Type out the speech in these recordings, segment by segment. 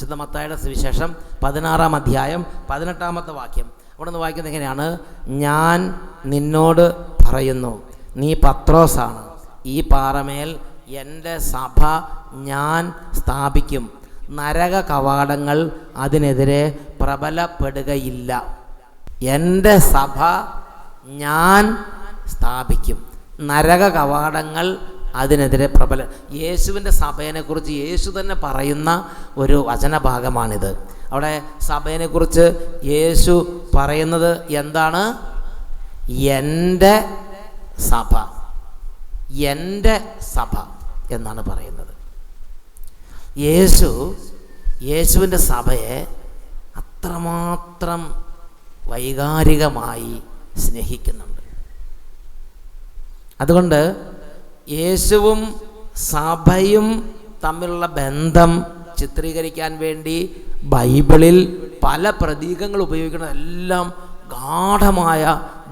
വിശുദ്ധ മത്തായിയുടെ സുവിശേഷം 16-ാം അധ്യായം 18-ാമത്തെ വാക്യം. അവിടെ നിന്ന് വായിക്കുന്നത് എങ്ങനെയാണ്? ഞാൻ നിന്നോട് പറയുന്നു, നീ പത്രോസാണ്, ഈ പാറമേൽ എൻ്റെ സഭ ഞാൻ സ്ഥാപിക്കും, നരക കവാടങ്ങൾ അതിനെതിരെ പ്രബലപ്പെടുകയില്ല. എൻ്റെ സഭ ഞാൻ സ്ഥാപിക്കും, നരക കവാടങ്ങൾ അതിനെതിരെ പ്രബല. യേശുവിൻ്റെ സഭയെക്കുറിച്ച് യേശു തന്നെ പറയുന്ന ഒരു വചനഭാഗമാണിത്. അവിടെ സഭയെക്കുറിച്ച് യേശു പറയുന്നത് എന്താണ്? എൻ്റെ സഭ, എൻ്റെ സഭ എന്നാണ് പറയുന്നത്. യേശുവിൻ്റെ സഭയെ അത്രമാത്രം വൈകാരികമായി സ്നേഹിക്കുന്നുണ്ട്. അതുകൊണ്ട് യേശുവും സഭയും തമ്മിലുള്ള ബന്ധം ചിത്രീകരിക്കാൻ വേണ്ടി ബൈബിളിൽ പല പ്രതീകങ്ങൾ ഉപയോഗിക്കുന്നത് എല്ലാം ഗാഢമായ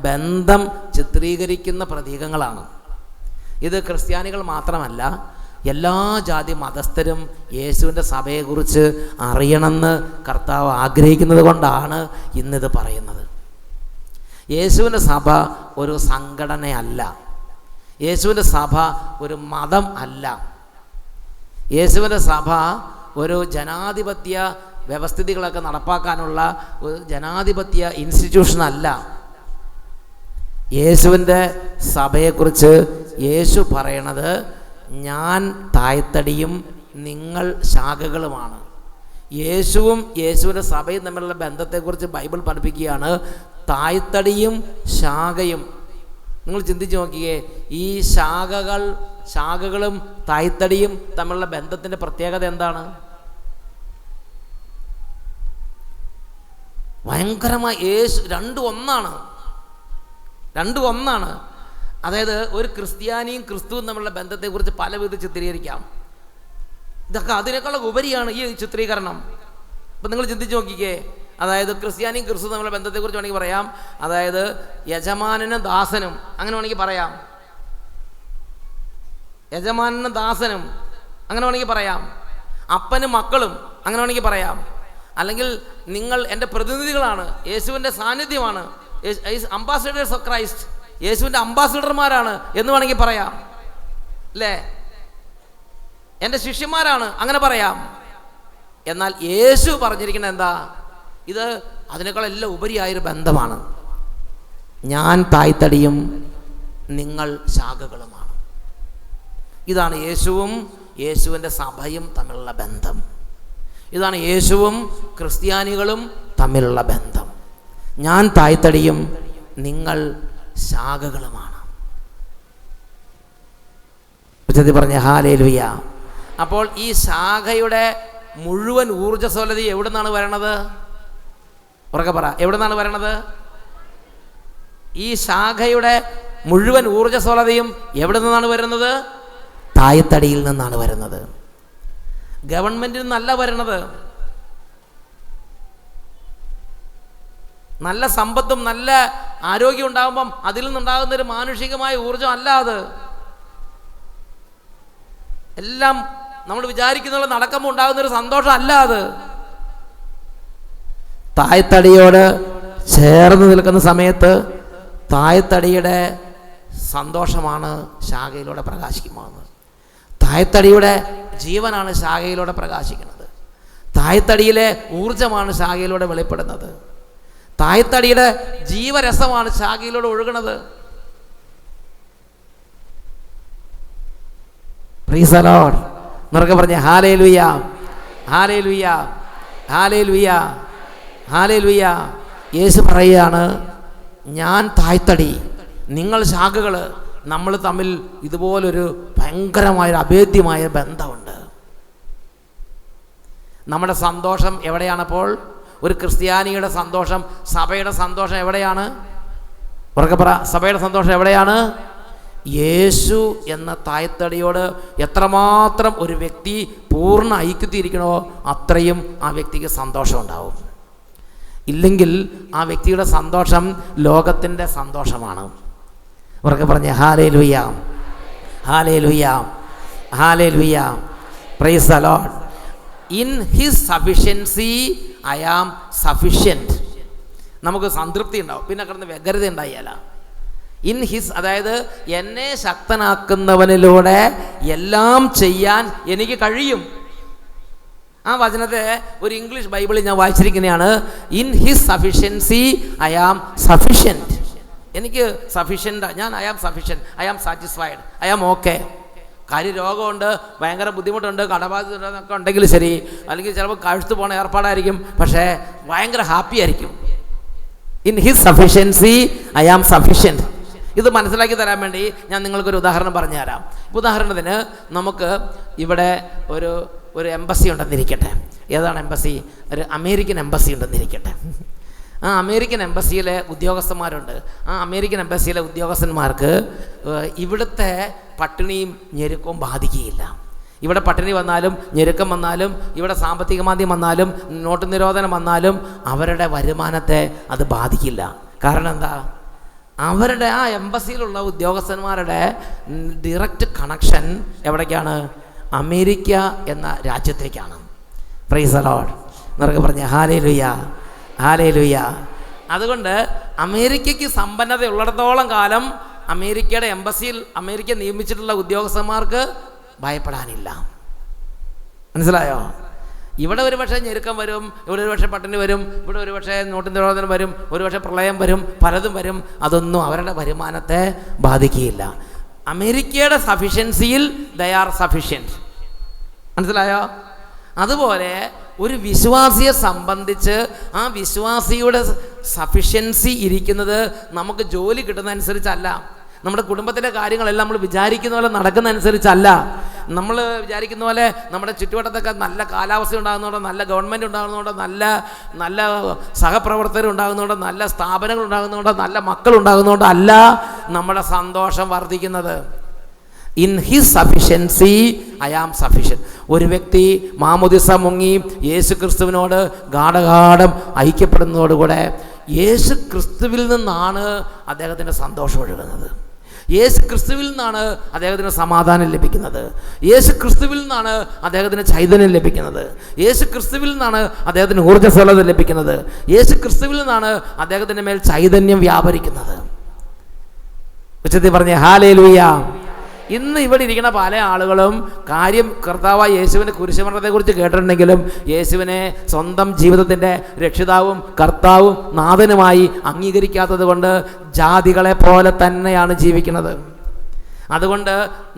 ബന്ധം ചിത്രീകരിക്കുന്ന പ്രതീകങ്ങളാണ്. ഇത് ക്രിസ്ത്യാനികൾ മാത്രമല്ല, എല്ലാ ജാതി മതസ്ഥരും യേശുവിൻ്റെ സഭയെക്കുറിച്ച് അറിയണമെന്ന് കർത്താവ് ആഗ്രഹിക്കുന്നത് കൊണ്ടാണ് ഇന്നിത് പറയുന്നത്. യേശുവിൻ്റെ സഭ ഒരു സംഘടനയല്ല, യേശുവിൻ്റെ സഭ ഒരു മതം അല്ല, യേശുവിൻ്റെ സഭ ഒരു ജനാധിപത്യ വ്യവസ്ഥിതികളൊക്കെ നടപ്പാക്കാനുള്ള ഒരു ജനാധിപത്യ ഇൻസ്റ്റിറ്റ്യൂഷൻ അല്ല. യേശുവിൻ്റെ സഭയെക്കുറിച്ച് യേശു പറയണത്, ഞാൻ തായ്തടിയും നിങ്ങൾ ശാഖകളുമാണ്. യേശുവും യേശുവിൻ്റെ സഭയും തമ്മിലുള്ള ബന്ധത്തെക്കുറിച്ച് ബൈബിൾ പഠിപ്പിക്കുകയാണ്. തായ്തടിയും ശാഖയും, നിങ്ങൾ ചിന്തിച്ച് നോക്കിയേ, ഈ ശാഖകളും തായ്തടിയും തമ്മിലുള്ള ബന്ധത്തിൻ്റെ പ്രത്യേകത എന്താണ്? ഭയങ്കരമായി രണ്ടും ഒന്നാണ്. അതായത് ഒരു ക്രിസ്ത്യാനിയും ക്രിസ്തുവും തമ്മിലുള്ള ബന്ധത്തെക്കുറിച്ച് പല വിധത്തിൽ ചിത്രീകരിക്കാം. ഇതൊക്കെ അതിനേക്കാളും ഉപരിയാണ് ഈ ചിത്രീകരണം. ഇപ്പം നിങ്ങൾ ചിന്തിച്ച് നോക്കിക്കേ, അതായത് ക്രിസ്ത്യാനിയും ക്രിസ്തു തമ്മിലുള്ള ബന്ധത്തെക്കുറിച്ച് വേണമെങ്കിൽ പറയാം. അതായത് യജമാനനും ദാസനും, അങ്ങനെ വേണമെങ്കിൽ പറയാം. യജമാനനും ദാസനും അങ്ങനെ വേണമെങ്കിൽ പറയാം. അപ്പനും മക്കളും അങ്ങനെ വേണമെങ്കിൽ പറയാം. അല്ലെങ്കിൽ നിങ്ങൾ എൻ്റെ പ്രതിനിധികളാണ്, യേശുവിൻ്റെ സാന്നിധ്യമാണ്, അംബാസിഡേഴ്സ് ഓഫ് ക്രൈസ്റ്റ്, യേശുവിൻ്റെ അംബാസിഡർമാരാണ് എന്ന് വേണമെങ്കിൽ പറയാം. അല്ലേ? എൻ്റെ ശിഷ്യന്മാരാണ്, അങ്ങനെ പറയാം. എന്നാൽ യേശു പറഞ്ഞിരിക്കുന്നത് എന്താ? ഇത് അതിനേക്കാളെല്ലാം ഉപരിയായൊരു ബന്ധമാണ്. ഞാൻ തായ്തടിയും നിങ്ങൾ ശാഖകളുമാണ്. ഇതാണ് യേശുവും യേശുവിൻ്റെ സഭയും തമ്മിലുള്ള ബന്ധം. ഇതാണ് യേശുവും ക്രിസ്ത്യാനികളും തമ്മിലുള്ള ബന്ധം. ഞാൻ തായ്തടിയും നിങ്ങൾ ശാഖകളുമാണ്. ഉച്ചത്തിൽ പറഞ്ഞ ഹല്ലേലൂയ. അപ്പോൾ ഈ ശാഖയുടെ മുഴുവൻ ഊർജ്ജസ്വലത എവിടെ നിന്നാണ് വരണത്? ഉറക്കെ പറ, എവിടെ നിന്നാണ് വരണത്? ഈ ശാഖയുടെ മുഴുവൻ ഊർജ്ജസ്വലതയും എവിടെ നിന്നാണ് വരുന്നത്? തായ്തടിയിൽ നിന്നാണ് വരുന്നത്. ഗവൺമെന്റിൽ നിന്നല്ല വരണത്. നല്ല സമ്പത്തും നല്ല ആരോഗ്യം ഉണ്ടാകുമ്പം അതിൽ നിന്നുണ്ടാകുന്നൊരു മാനുഷികമായ ഊർജം അല്ല അത്. എല്ലാം നമ്മൾ വിചാരിക്കുന്ന നടക്കുമ്പോൾ ഉണ്ടാകുന്നൊരു സന്തോഷം അല്ല അത്. തായ്തടിയോട് ചേർന്ന് നിൽക്കുന്ന സമയത്ത് തായ്തടിയുടെ സന്തോഷമാണ് ശാഖയിലൂടെ പ്രകാശിക്കുന്നത്. തായ്തടിയുടെ ജീവനാണ് ശാഖയിലൂടെ പ്രകാശിക്കുന്നത്. തായ്തടിയിലെ ഊർജമാണ് ശാഖയിലൂടെ വെളിപ്പെടുന്നത്. തായ്തടിയുടെ ജീവരസമാണ് ശാഖയിലൂടെ ഒഴുകുന്നത്. Price the Lord. എന്നൊക്കെ പറഞ്ഞ ഹല്ലേലൂയ, ഹല്ലേലൂയ, ഹല്ലേലൂയ, ഹല്ലേലൂയ. യേശു പറയുകയാണ്, ഞാൻ തായ്തടി, നിങ്ങൾ ശാഖകൾ. നമ്മൾ തമ്മിൽ ഇതുപോലൊരു ഭയങ്കരമായൊരു അഭേദ്യമായ ബന്ധമുണ്ട്. നമ്മുടെ സന്തോഷം എവിടെയാണപ്പോൾ? ഒരു ക്രിസ്ത്യാനിയുടെ സന്തോഷം, സഭയുടെ സന്തോഷം എവിടെയാണ്? ഉറക്കെ പറ, സഭയുടെ സന്തോഷം എവിടെയാണ്? യേശു എന്ന തായ്തടിയോട് എത്രമാത്രം ഒരു വ്യക്തി പൂർണ്ണ ഐക്യത്തിയിരിക്കണോ അത്രയും ആ വ്യക്തിക്ക് സന്തോഷം ഉണ്ടാവും. ഇല്ലെങ്കിൽ ആ വ്യക്തിയുടെ സന്തോഷം ലോകത്തിൻ്റെ സന്തോഷമാണ്. ഉറക്കെ പറഞ്ഞ hallelujah, hallelujah, hallelujah, praise the Lord. In his sufficiency I am sufficient. നമുക്ക് സംതൃപ്തി ഉണ്ടാവും, പിന്നെ കിടന്ന് വ്യഗ്രത ഉണ്ടായാല. ഇൻ ഹിസ്, അതായത് എന്നെ ശക്തനാക്കുന്നവനിലൂടെ എല്ലാം ചെയ്യാൻ എനിക്ക് കഴിയും. ആ വചനത്തെ ഒരു ഇംഗ്ലീഷ് ബൈബിളിൽ ഞാൻ വായിച്ചിരിക്കുന്നതാണ്. In his sufficiency I am sufficient. എനിക്ക് സഫിഷ്യൻ്റ്, ഞാൻ I am sufficient, I am satisfied, I am okay. കാര്യം രോഗമുണ്ട്, ഭയങ്കര ബുദ്ധിമുട്ടുണ്ട്, കടബാധ്യത എന്നൊക്കെ ഉണ്ടെങ്കിൽ ശരി, അല്ലെങ്കിൽ ചിലപ്പോൾ കഴുത്ത് പോണ ഏർപ്പാടായിരിക്കും, പക്ഷേ ഭയങ്കര ഹാപ്പി ആയിരിക്കും. In his sufficiency I am sufficient. ഇത് മനസ്സിലാക്കി തരാൻ വേണ്ടി ഞാൻ നിങ്ങൾക്കൊരു ഉദാഹരണം പറഞ്ഞു തരാം. ഉദാഹരണത്തിന് നമുക്ക് ഇവിടെ ഒരു എംബസി ഉണ്ടെന്നിരിക്കട്ടെ. ഏതാണ് എംബസി? ഒരു അമേരിക്കൻ എംബസി ഉണ്ടെന്നിരിക്കട്ടെ. ആ അമേരിക്കൻ എംബസിയിലെ ഉദ്യോഗസ്ഥന്മാരുണ്ട്. ആ അമേരിക്കൻ എംബസിയിലെ ഉദ്യോഗസ്ഥന്മാർക്ക് ഇവിടുത്തെ പട്ടിണിയും ഞെരുക്കവും ബാധിക്കുകയില്ല. ഇവിടെ പട്ടിണി വന്നാലും ഞെരുക്കം വന്നാലും ഇവിടെ സാമ്പത്തിക മാന്ദ്യം വന്നാലും നോട്ട് നിരോധനം വന്നാലും അവരുടെ വരുമാനത്തെ അത് ബാധിക്കില്ല. കാരണം എന്താ? അവരുടെ ആ എംബസിയിലുള്ള ഉദ്യോഗസ്ഥന്മാരുടെ ഡയറക്റ്റ് കണക്ഷൻ എവിടേക്കാണ്? അമേരിക്ക എന്ന രാജ്യത്തേക്കാണ്. Price the Lord. എന്നൊക്കെ പറഞ്ഞ ഹല്ലേലൂയ, ഹല്ലേലൂയ. അതുകൊണ്ട് അമേരിക്കയ്ക്ക് സമ്പന്നത ഉള്ളിടത്തോളം കാലം അമേരിക്കയുടെ എംബസിയിൽ അമേരിക്ക നിയമിച്ചിട്ടുള്ള ഉദ്യോഗസ്ഥന്മാർക്ക് ഭയപ്പെടാനില്ല. മനസ്സിലായോ? ഇവിടെ ഒരു പക്ഷേ ഞെരുക്കം വരും, ഇവിടെ ഒരു പക്ഷേ പട്ടിണി വരും, ഇവിടെ ഒരു പക്ഷേ നോട്ട് നിരോധനം വരും, ഒരു പക്ഷേ പ്രളയം വരും, പലതും വരും. അതൊന്നും അവരുടെ വരുമാനത്തെ ബാധിക്കുകയില്ല. അമേരിക്കയുടെ സഫിഷ്യൻസിയിൽ ദേ ആർ സഫിഷ്യൻറ്റ്. മനസ്സിലായോ? അതുപോലെ ഒരു വിശ്വാസിയെ സംബന്ധിച്ച് ആ വിശ്വാസിയുടെ സഫിഷ്യൻസി ഇരിക്കുന്നത് നമുക്ക് ജോലി കിട്ടുന്നതനുസരിച്ചല്ല, നമ്മുടെ കുടുംബത്തിലെ കാര്യങ്ങളെല്ലാം നമ്മൾ വിചാരിക്കുന്ന പോലെ നടക്കുന്നതനുസരിച്ചല്ല. നമ്മൾ വിചാരിക്കുന്ന പോലെ നമ്മുടെ ചുറ്റുവട്ടത്തൊക്കെ നല്ല കാലാവസ്ഥ ഉണ്ടാകുന്നതുകൊണ്ട്, നല്ല ഗവൺമെൻറ് ഉണ്ടാകുന്നതുകൊണ്ട്, നല്ല സഹപ്രവർത്തകർ ഉണ്ടാകുന്നതുകൊണ്ട്, നല്ല സ്ഥാപനങ്ങൾ ഉണ്ടാകുന്നതുകൊണ്ട്, നല്ല മക്കൾ ഉണ്ടാകുന്നതുകൊണ്ട് അല്ല നമ്മുടെ സന്തോഷം വർദ്ധിക്കുന്നത്. In his sufficiency I am sufficient. ഒരു വ്യക്തി മാമോദിസ മുങ്ങി യേശു ക്രിസ്തുവിനോട് ഗാഠഗാഠം ഐക്യപ്പെടുന്നതോടുകൂടെ യേശു ക്രിസ്തുവിൽ നിന്നാണ് അദ്ദേഹത്തിൻ്റെ സന്തോഷം ഒഴുകുന്നത്. യേശു ക്രിസ്തുവിൽ നിന്നാണ് അദ്ദേഹത്തിന് സമാധാനം ലഭിക്കുന്നത്. യേശു ക്രിസ്തുവിൽ നിന്നാണ് അദ്ദേഹത്തിന് ചൈതന്യം ലഭിക്കുന്നത്. യേശു ക്രിസ്തുവിൽ നിന്നാണ് അദ്ദേഹത്തിന് ഊർജ്ജസ്വലത ലഭിക്കുന്നത്. യേശു ക്രിസ്തുവിൽ നിന്നാണ് അദ്ദേഹത്തിൻ്റെ മേൽ ചൈതന്യം വ്യാപരിക്കുന്നത്. ഉച്ചത്തിൽ പറഞ്ഞ ഹല്ലേലൂയ. ഇന്ന് ഇവിടെ ഇരിക്കുന്ന പല ആളുകളും കാര്യം കർത്താവായ യേശുവിൻ്റെ കുരിശുമരണത്തെക്കുറിച്ച് കേട്ടിട്ടുണ്ടെങ്കിലും യേശുവിനെ സ്വന്തം ജീവിതത്തിൻ്റെ രക്ഷിതാവും കർത്താവും നാഥനുമായി അംഗീകരിക്കാത്തത് കൊണ്ട് ജാതികളെ പോലെ തന്നെയാണ് ജീവിക്കുന്നത്. അതുകൊണ്ട്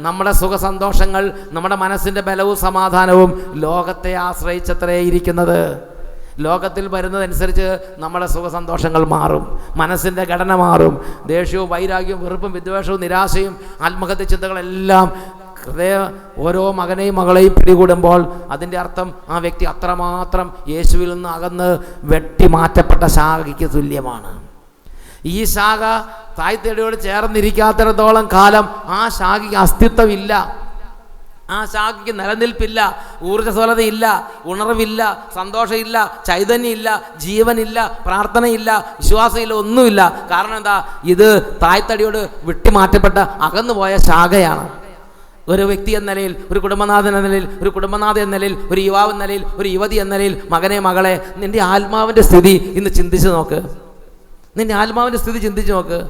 നമ്മുടെ സുഖസന്തോഷങ്ങൾ, നമ്മുടെ മനസ്സിൻ്റെ ബലവും സമാധാനവും ലോകത്തെ ആശ്രയിച്ചത്രേ ഇരിക്കുന്നത്. ലോകത്തിൽ വരുന്നതനുസരിച്ച് നമ്മുടെ സുഖസന്തോഷങ്ങൾ മാറും, മനസ്സിൻ്റെ ഘടന മാറും. ദേഷ്യവും വൈരാഗ്യവും വെറുപ്പും വിദ്വേഷവും നിരാശയും ആത്മഹത്യ ചിന്തകളെല്ലാം ഓരോ മകനെയും മകളെയും പിടികൂടുമ്പോൾ അതിൻ്റെ അർത്ഥം ആ വ്യക്തി അത്രമാത്രം യേശുവിൽ നിന്ന് അകന്ന് വെട്ടിമാറ്റപ്പെട്ട ശാഖയ്ക്ക് തുല്യമാണ്. ഈ ശാഖ തായ്തടിയോട് ചേർന്നിരിക്കാത്തിടത്തോളം കാലം ആ ശാഖയ്ക്ക് അസ്തിത്വമില്ല, ആ ശാഖയ്ക്ക് നിലനിൽപ്പില്ല, ഊർജ്ജസ്വലതയില്ല, ഉണർവില്ല, സന്തോഷമില്ല, ചൈതന്യമില്ല, ജീവനില്ല, പ്രാർത്ഥനയില്ല, വിശ്വാസമില്ല, ഒന്നുമില്ല. കാരണം എന്താ? ഇത് തായ്തടിയോട് വിട്ടുമാറ്റപ്പെട്ട അകന്നുപോയ ശാഖയാണ്. ഒരു വ്യക്തി എന്ന നിലയിൽ, ഒരു കുടുംബനാഥൻ എന്ന നിലയിൽ, ഒരു കുടുംബനാഥ എന്ന നിലയിൽ, ഒരു യുവാവ് എന്ന നിലയിൽ, ഒരു യുവതി എന്ന നിലയിൽ, മകനെ മകളെ, നിൻ്റെ ആത്മാവിൻ്റെ സ്ഥിതി ഇന്ന് ചിന്തിച്ച് നോക്ക്. നിൻ്റെ ആത്മാവിൻ്റെ സ്ഥിതി ചിന്തിച്ച് നോക്ക്.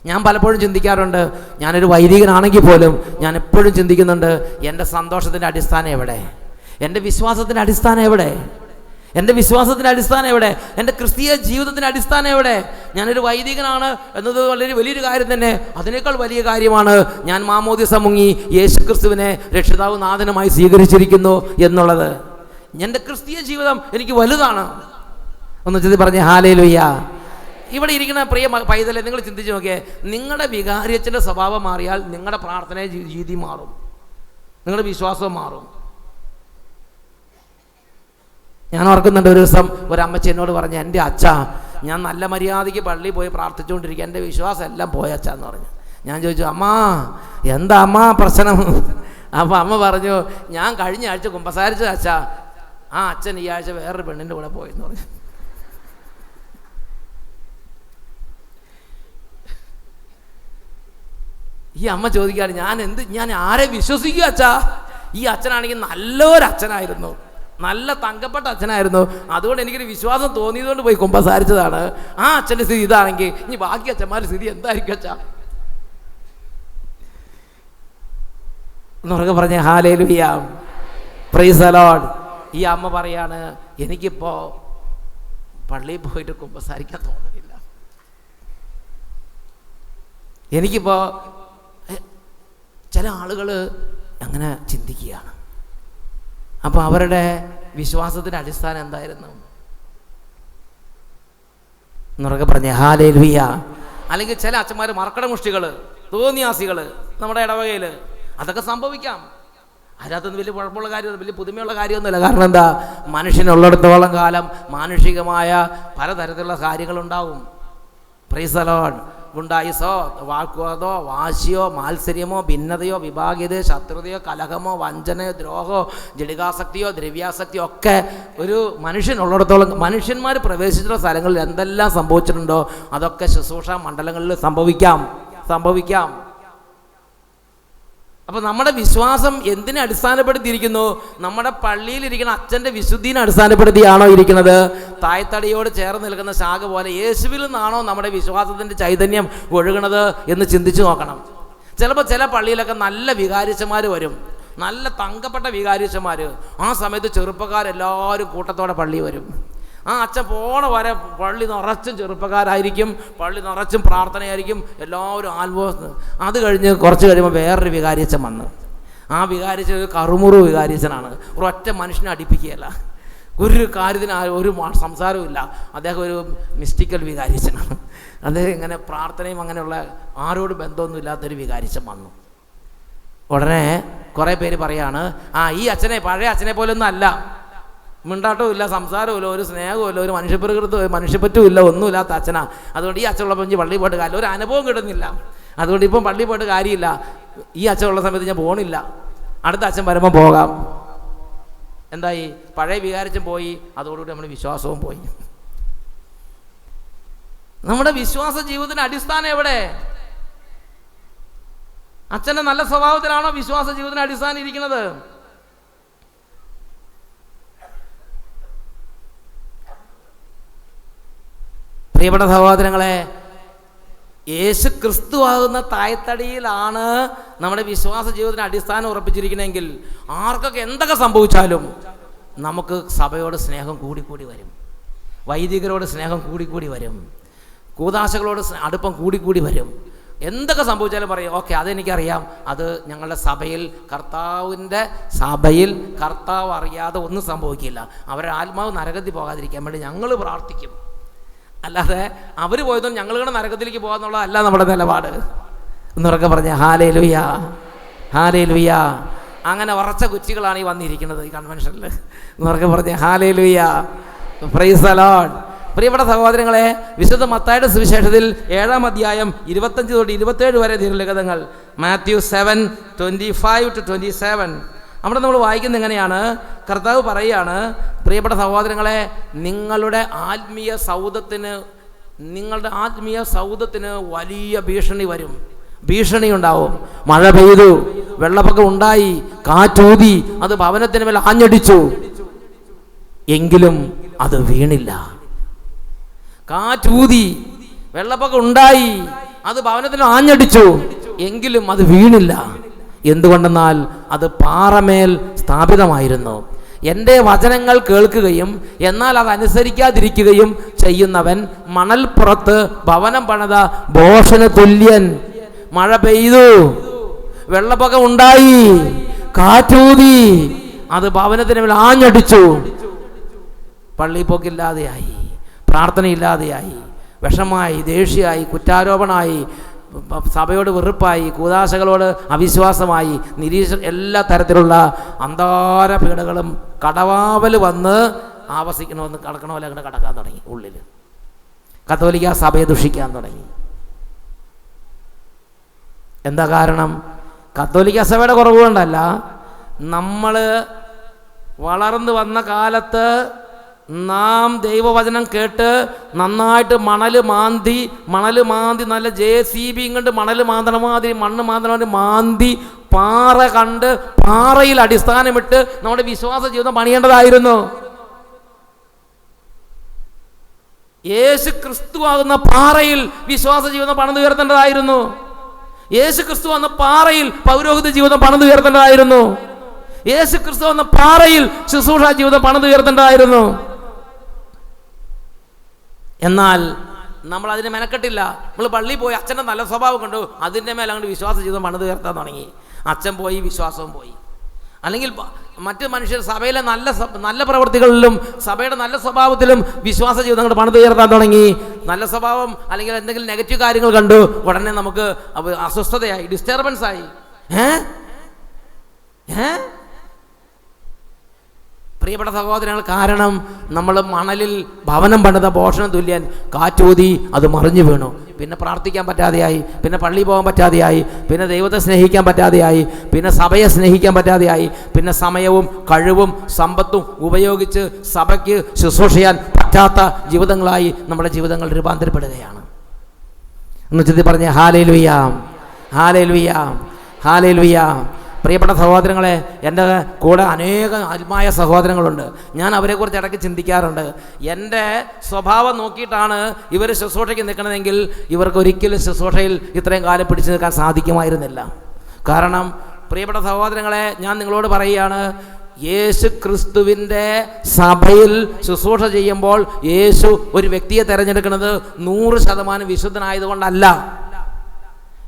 ഞാൻ പലപ്പോഴും ചിന്തിക്കാറുണ്ട്, ഞാനൊരു വൈദികനാണെങ്കിൽ പോലും ഞാൻ എപ്പോഴും ചിന്തിക്കുന്നുണ്ട്, എൻ്റെ സന്തോഷത്തിൻ്റെ അടിസ്ഥാനം എവിടെ? എൻ്റെ വിശ്വാസത്തിൻ്റെ അടിസ്ഥാനം എവിടെ? എൻ്റെ വിശ്വാസത്തിൻ്റെ അടിസ്ഥാനം എവിടെ? എൻ്റെ ക്രിസ്തീയ ജീവിതത്തിൻ്റെ അടിസ്ഥാനം എവിടെ? ഞാനൊരു വൈദികനാണ് എന്നത് വളരെ വലിയൊരു കാര്യം തന്നെ. അതിനേക്കാൾ വലിയ കാര്യമാണ് ഞാൻ മാമോദിസ മുങ്ങി യേശു ക്രിസ്തുവിനെ രക്ഷിതാവ് നാഥനുമായി സ്വീകരിച്ചിരിക്കുന്നു എന്നുള്ളത്. എൻ്റെ ക്രിസ്തീയ ജീവിതം എനിക്ക് വലുതാണ്. ഒന്ന് ചൊല്ലി പറഞ്ഞേ ഹല്ലേലൂയ. ഇവിടെ ഇരിക്കുന്ന പ്രിയ പൈതലെ, നിങ്ങൾ ചിന്തിച്ച് നോക്കിയേ, നിങ്ങളുടെ വികാരിയച്ഛൻ്റെ സ്വഭാവം മാറിയാൽ നിങ്ങളുടെ പ്രാർത്ഥന രീതി മാറും, നിങ്ങളുടെ വിശ്വാസം മാറും. ഞാൻ ഓർക്കുന്നുണ്ട്, ഒരു ദിവസം ഒരമ്മച്ചി എന്നോട് പറഞ്ഞു, എൻ്റെ അച്ഛ, ഞാൻ നല്ല മര്യാദയ്ക്ക് പള്ളിയിൽ പോയി പ്രാർത്ഥിച്ചുകൊണ്ടിരിക്കുക, എൻ്റെ വിശ്വാസം എല്ലാം പോയച്ചാന്ന് പറഞ്ഞു. ഞാൻ ചോദിച്ചു, അമ്മ എന്താ അമ്മ പ്രശ്നം? അപ്പോൾ അമ്മ പറഞ്ഞു, ഞാൻ കഴിഞ്ഞ ആഴ്ച കുമ്പസാരിച്ച അച്ഛ, ആ അച്ഛൻ ഈ ആഴ്ച വേറൊരു പെണ്ണിൻ്റെ കൂടെ പോയെന്ന് പറഞ്ഞു. ഈ അമ്മ ചോദിക്കുകയാണ്, ഞാൻ ആരെ വിശ്വസിക്കുക അച്ഛാ? ഈ അച്ഛനാണെങ്കിൽ നല്ലൊരച്ഛനായിരുന്നു, നല്ല തങ്കപ്പെട്ട അച്ഛനായിരുന്നു. അതുകൊണ്ട് എനിക്കൊരു വിശ്വാസം തോന്നിയതുകൊണ്ട് പോയി കുമ്പസാരിച്ചതാണ്. ആ അച്ഛൻ്റെ സ്ഥിതി ഇതാണെങ്കിൽ ഇനി ബാക്കി അച്ഛന്മാരുടെ സ്ഥിതി എന്തായിരിക്കും അച്ഛാ എന്നുറക്കെ പറഞ്ഞ ഹല്ലേലൂയ, പ്രൈസ് ദി ലോർഡ്. ഈ അമ്മ പറയാണ്, എനിക്കിപ്പോൾ പള്ളിയിൽ പോയിട്ട് കുമ്പസാരിക്കാൻ തോന്നുന്നില്ല. എനിക്കിപ്പോൾ ചില ആളുകൾ അങ്ങനെ ചിന്തിക്കുകയാണ്. അപ്പോൾ അവരുടെ വിശ്വാസത്തിൻ്റെ അടിസ്ഥാനം എന്തായിരുന്നു എന്നുറക്കെ പറഞ്ഞ ഹല്ലേലൂയ. അല്ലെങ്കിൽ ചില അച്ഛന്മാർ മർക്കട മുഷ്ടികൾ, തോന്നിയാസികൾ നമ്മുടെ ഇടവകയിൽ, അതൊക്കെ സംഭവിക്കാം. അതിനകത്തൊന്നും വലിയ കുഴപ്പമുള്ള കാര്യമൊന്നും, വലിയ പുതുമയുള്ള കാര്യമൊന്നുമില്ല. കാരണം എന്താ, മനുഷ്യനുള്ളിടത്തോളം കാലം മാനുഷികമായ പലതരത്തിലുള്ള കാര്യങ്ങളുണ്ടാവും. Praise the Lord. ഗുണ്ടായിസോ, വാക്കുവാദോ, വാശിയോ, മാത്സര്യമോ, ഭിന്നതയോ, വിഭാഗീയതയോ, ശത്രുതയോ, കലഹമോ, വഞ്ചനയോ, ദ്രോഹമോ, ജഡികാസക്തിയോ, ദ്രവ്യാസക്തിയോ ഒക്കെ ഒരു മനുഷ്യനുള്ളിടത്തോളം, മനുഷ്യന്മാർ പ്രവേശിച്ചിട്ടുള്ള സ്ഥലങ്ങളിൽ എന്തെല്ലാം സംഭവിച്ചിട്ടുണ്ടോ അതൊക്കെ ശുശ്രൂഷ മണ്ഡലങ്ങളിൽ സംഭവിക്കാം. അപ്പോൾ നമ്മുടെ വിശ്വാസം എന്തിനെ അടിസ്ഥാനപ്പെടുത്തിയിരിക്കുന്നു? നമ്മുടെ പള്ളിയിലിരിക്കുന്ന അച്ഛൻ്റെ വിശുദ്ധിനെ അടിസ്ഥാനപ്പെടുത്തിയാണോ ഇരിക്കുന്നത്? തായ്തടിയോട് ചേർന്ന് നിൽക്കുന്ന ശാഖ പോലെ യേശുവിൽ നിന്നാണോ നമ്മുടെ വിശ്വാസത്തിൻ്റെ ചൈതന്യം ഒഴുകണത് എന്ന് ചിന്തിച്ചു നോക്കണം. ചിലപ്പോൾ ചില പള്ളിയിലൊക്കെ നല്ല വികാരിച്ചന്മാർ വരും, നല്ല തങ്കപ്പെട്ട വികാരിച്ചന്മാർ. ആ സമയത്ത് ചെറുപ്പക്കാരെല്ലാവരും കൂട്ടത്തോടെ പള്ളി വരും. ആ അച്ഛൻ പോണ വരെ പള്ളി നിറച്ചും ചെറുപ്പക്കാരായിരിക്കും, പള്ളി നിറച്ചും പ്രാർത്ഥനയായിരിക്കും, എല്ലാവരും ആത്മോസ്. അത് കഴിഞ്ഞ് കുറച്ച് കഴിയുമ്പോൾ വേറൊരു വികാരിച്ചൻ വന്ന്, ആ വികാരിച്ചൻ ഒരു കറുമുറു വികാരിച്ചനാണ്. ഒരൊറ്റ മനുഷ്യനെ അടുപ്പിക്കുകയല്ല, ഒരു കാര്യത്തിന് ഒരു സംസാരവും ഇല്ല. അദ്ദേഹം ഒരു മിസ്റ്റിക്കൽ വികാരിച്ചനാണ്. അദ്ദേഹം ഇങ്ങനെ പ്രാർത്ഥനയും അങ്ങനെയുള്ള ആരോട് ബന്ധമൊന്നും ഇല്ലാത്തൊരു വികാരിച്ചൻ വന്നു. ഉടനെ കുറേ പേര് പറയാണ്, ഈ അച്ഛനെ പഴയ അച്ഛനെ പോലൊന്നും അല്ല, മിണ്ടാട്ടവും ഇല്ല, സംസാരവും ഇല്ല, ഒരു സ്നേഹവും ഇല്ല, ഒരു മനുഷ്യപ്പറ്റും ഇല്ല, ഒന്നുമില്ലാത്ത അച്ഛനാ. അതുകൊണ്ട് ഈ അച്ഛനുള്ള പള്ളിയിൽ പോയിട്ട് കാര്യമില്ല, ഒരു അനുഭവം കിട്ടുന്നില്ല. അതുകൊണ്ട് ഇപ്പം പള്ളിയിൽ പോയിട്ട് കാര്യമില്ല, ഈ അച്ഛനുള്ള സമയത്ത് ഞാൻ പോകണില്ല, അടുത്ത അച്ഛൻ വരുമ്പോൾ പോകാം. എന്തായി? പഴയ വികാരിച്ചും പോയി, അതോടുകൂടി നമ്മുടെ വിശ്വാസവും പോയി. നമ്മുടെ വിശ്വാസ ജീവിതത്തിന്റെ അടിസ്ഥാനം എവിടെ? അച്ഛൻ്റെ നല്ല സ്വഭാവത്തിലാണോ വിശ്വാസ ജീവിതത്തിന്റെ അടിസ്ഥാനം ഇരിക്കുന്നത്? പ്രിയപ്പെട്ട സഹോദരങ്ങളെ, യേശു ക്രിസ്തു ആകുന്ന തായ്തടിയിലാണ് നമ്മുടെ വിശ്വാസ ജീവിതത്തിന് അടിസ്ഥാനം ഉറപ്പിച്ചിരിക്കണമെങ്കിൽ ആർക്കൊക്കെ എന്തൊക്കെ സംഭവിച്ചാലും നമുക്ക് സഭയോട് സ്നേഹം കൂടിക്കൂടി വരും, വൈദികരോട് സ്നേഹം കൂടിക്കൂടി വരും, കൂദാശകളോട് അടുപ്പം കൂടിക്കൂടി വരും. എന്തൊക്കെ സംഭവിച്ചാലും പറയും, ഓക്കെ അതെനിക്കറിയാം, അത് ഞങ്ങളുടെ സഭയിൽ കർത്താവ് അറിയാതെ ഒന്നും സംഭവിക്കില്ല, അവരുടെ ആത്മാവ് നരകത്തിൽ പോകാതിരിക്കാൻ വേണ്ടി ഞങ്ങൾ പ്രാർത്ഥിക്കും. അല്ലാതെ അവർ പോയതുകൊണ്ട് ഞങ്ങളുടെ നരകത്തിലേക്ക് പോകാന്നുള്ളതല്ല നമ്മുടെ നിലപാട് എന്നുറക്കെ പറഞ്ഞ ഹല്ലേലൂയ, ഹല്ലേലൂയ. അങ്ങനെ ഉറച്ച കുറ്റികളാണ് ഈ വന്നിരിക്കുന്നത് ഈ കൺവെൻഷനിൽ എന്നുറക്കെ പറഞ്ഞ ഹല്ലേലൂയ, പ്രൈസ് ദി ലോർഡ്. പ്രിയപ്പെട്ട സഹോദരങ്ങളെ, വിശുദ്ധ മത്തായിയുടെ സുവിശേഷത്തിൽ 7-ാം അധ്യായം 25 തൊട്ട് 27 വരെ തിരുലിഖിതങ്ങൾ, മാത്യു 7:25-27. അവിടെ നമ്മൾ വായിക്കുന്നത് എങ്ങനെയാണ്? കർത്താവ് പറയുകയാണ്, പ്രിയപ്പെട്ട സഹോദരങ്ങളെ, നിങ്ങളുടെ ആത്മീയ സൗധത്തിന് വലിയ ഭീഷണി ഉണ്ടാവും. മഴ പെയ്തു, വെള്ളപ്പൊക്കം ഉണ്ടായി, കാറ്റൂതി, അത് ഭവനത്തിന് മേൽ ആഞ്ഞടിച്ചു, എങ്കിലും അത് വീണില്ല. കാറ്റൂതി, വെള്ളപ്പൊക്കം ഉണ്ടായി, അത് ഭവനത്തിന് ആഞ്ഞടിച്ചു, എങ്കിലും അത് വീണില്ല. എന്തുകൊണ്ടെന്നാൽ അത് പാറമേൽ സ്ഥാപിതമായിരുന്നു. എൻ്റെ വചനങ്ങൾ കേൾക്കുകയും എന്നാൽ അതനുസരിക്കാതിരിക്കുകയും ചെയ്യുന്നവൻ മണൽപ്പുറത്ത് ഭവനം പണിത ഭോഷന് തുല്യൻ. മഴ പെയ്തു, വെള്ളപ്പൊക്കം ഉണ്ടായി, കാറ്റൂതി, അത് ഭവനത്തിന് മേൽ ആഞ്ഞടിച്ചു, പള്ളിയിൽ പോക്കില്ലാതെയായി, പ്രാർത്ഥനയില്ലാതെയായി, വിഷമായി, ദേഷ്യമായി, കുറ്റാരോപണമായി, സഭയോട് വെറുപ്പായി, കൂദാശകളോട് അവിശ്വാസമായി, എല്ലാ തരത്തിലുള്ള അന്താര പീഡകളും കടവാവൽ വന്ന് ആവസിക്കണമെന്ന് കടക്കണ പോലെ അങ്ങനെ കടക്കാൻ തുടങ്ങി. ഉള്ളിൽ കത്തോലിക്ക സഭയെ ദുഷിക്കാൻ തുടങ്ങി. എന്താ കാരണം? കത്തോലിക്ക സഭയുടെ കുറവ് കൊണ്ടല്ല, നമ്മൾ വളർന്നു വന്ന കാലത്ത് നാം ദൈവവചനം കേട്ട് നന്നായിട്ട് മണൽ മാന്തി നല്ല JCB കൊണ്ട് മണൽ മാന്തണ മാതിരി മണ്ണ് മാന്തണ മാതിരി മാന്തി പാറ കണ്ട് പാറയിൽ അടിസ്ഥാനമിട്ട് നമ്മുടെ വിശ്വാസ ജീവിതം പണിയേണ്ടതായിരുന്നു. യേശു ക്രിസ്തു ആകുന്ന പാറയിൽ വിശ്വാസ ജീവിതം പണിതുയർത്തേണ്ടതായിരുന്നു. യേശു ക്രിസ്തു എന്ന പാറയിൽ പൗരോഹിത ജീവിതം പണിതുയർത്തേണ്ടതായിരുന്നു. യേശു ക്രിസ്തു എന്ന പാറയിൽ ശുശ്രൂഷ ജീവിതം പണിതുയർത്തേണ്ടതായിരുന്നു. എന്നാൽ നമ്മൾ അതിനെ മെനക്കെട്ടില്ല. നമ്മൾ പള്ളിയിൽ പോയി അച്ഛൻ്റെ നല്ല സ്വഭാവം കണ്ടു, അതിൻ്റെ മേലെ അങ്ങോട്ട് വിശ്വാസ ജീവിതം പണിതുയർത്താൻ തുടങ്ങി. അച്ഛൻ പോയി, വിശ്വാസവും പോയി. അല്ലെങ്കിൽ മറ്റ് മനുഷ്യർ സഭയിലെ നല്ല പ്രവൃത്തികളിലും സഭയുടെ നല്ല സ്വഭാവത്തിലും വിശ്വാസ ജീവിതം അങ്ങോട്ട് പണിതുയർത്താൻ തുടങ്ങി. നല്ല സ്വഭാവം അല്ലെങ്കിൽ എന്തെങ്കിലും നെഗറ്റീവ് കാര്യങ്ങൾ കണ്ടു, ഉടനെ നമുക്ക് അസ്വസ്ഥതയായി, ഡിസ്റ്റർബൻസ് ആയി. പ്രിയപ്പെട്ട സഹോദരങ്ങൾ, കാരണം നമ്മൾ മണലിൽ ഭവനം പണിത ഭോഷണം തുല്യൻ കാറ്റൂതി അത് മറിഞ്ഞു വീണു. പിന്നെ പ്രാർത്ഥിക്കാൻ പറ്റാതെയായി, പിന്നെ പള്ളി പോകാൻ പറ്റാതെയായി, പിന്നെ ദൈവത്തെ സ്നേഹിക്കാൻ പറ്റാതെയായി, പിന്നെ സഭയെ സ്നേഹിക്കാൻ പറ്റാതെയായി, പിന്നെ സമയവും കഴിവും സമ്പത്തും ഉപയോഗിച്ച് സഭയ്ക്ക് ശുശ്രൂഷ ചെയ്യാൻ പറ്റാത്ത ജീവിതങ്ങളായി നമ്മുടെ ജീവിതങ്ങൾ രൂപാന്തരപ്പെടുകയാണ്. എന്ന് ചൊല്ലി പറഞ്ഞേ ഹല്ലേലൂയ, ഹല്ലേലൂയ, ഹല്ലേലൂയ. പ്രിയപ്പെട്ട സഹോദരങ്ങളെ, എൻ്റെ കൂടെ അനേകം ആത്മായ സഹോദരങ്ങളുണ്ട്. ഞാൻ അവരെക്കുറിച്ച് ഇടയ്ക്ക് ചിന്തിക്കാറുണ്ട്. എൻ്റെ സ്വഭാവം നോക്കിയിട്ടാണ് ഇവർ ശുശ്രൂഷയ്ക്ക് നിൽക്കണമെങ്കിൽ ഇവർക്ക് ഒരിക്കലും ശുശ്രൂഷയിൽ ഇത്രയും കാലം പിടിച്ചു നിൽക്കാൻ സാധിക്കുമായിരുന്നില്ല. കാരണം പ്രിയപ്പെട്ട സഹോദരങ്ങളെ, ഞാൻ നിങ്ങളോട് പറയുകയാണ്, യേശു ക്രിസ്തുവിൻ്റെ സഭയിൽ ശുശ്രൂഷ ചെയ്യുമ്പോൾ യേശു ഒരു വ്യക്തിയെ തിരഞ്ഞെടുക്കുന്നത് 100% വിശുദ്ധനായതുകൊണ്ടല്ല.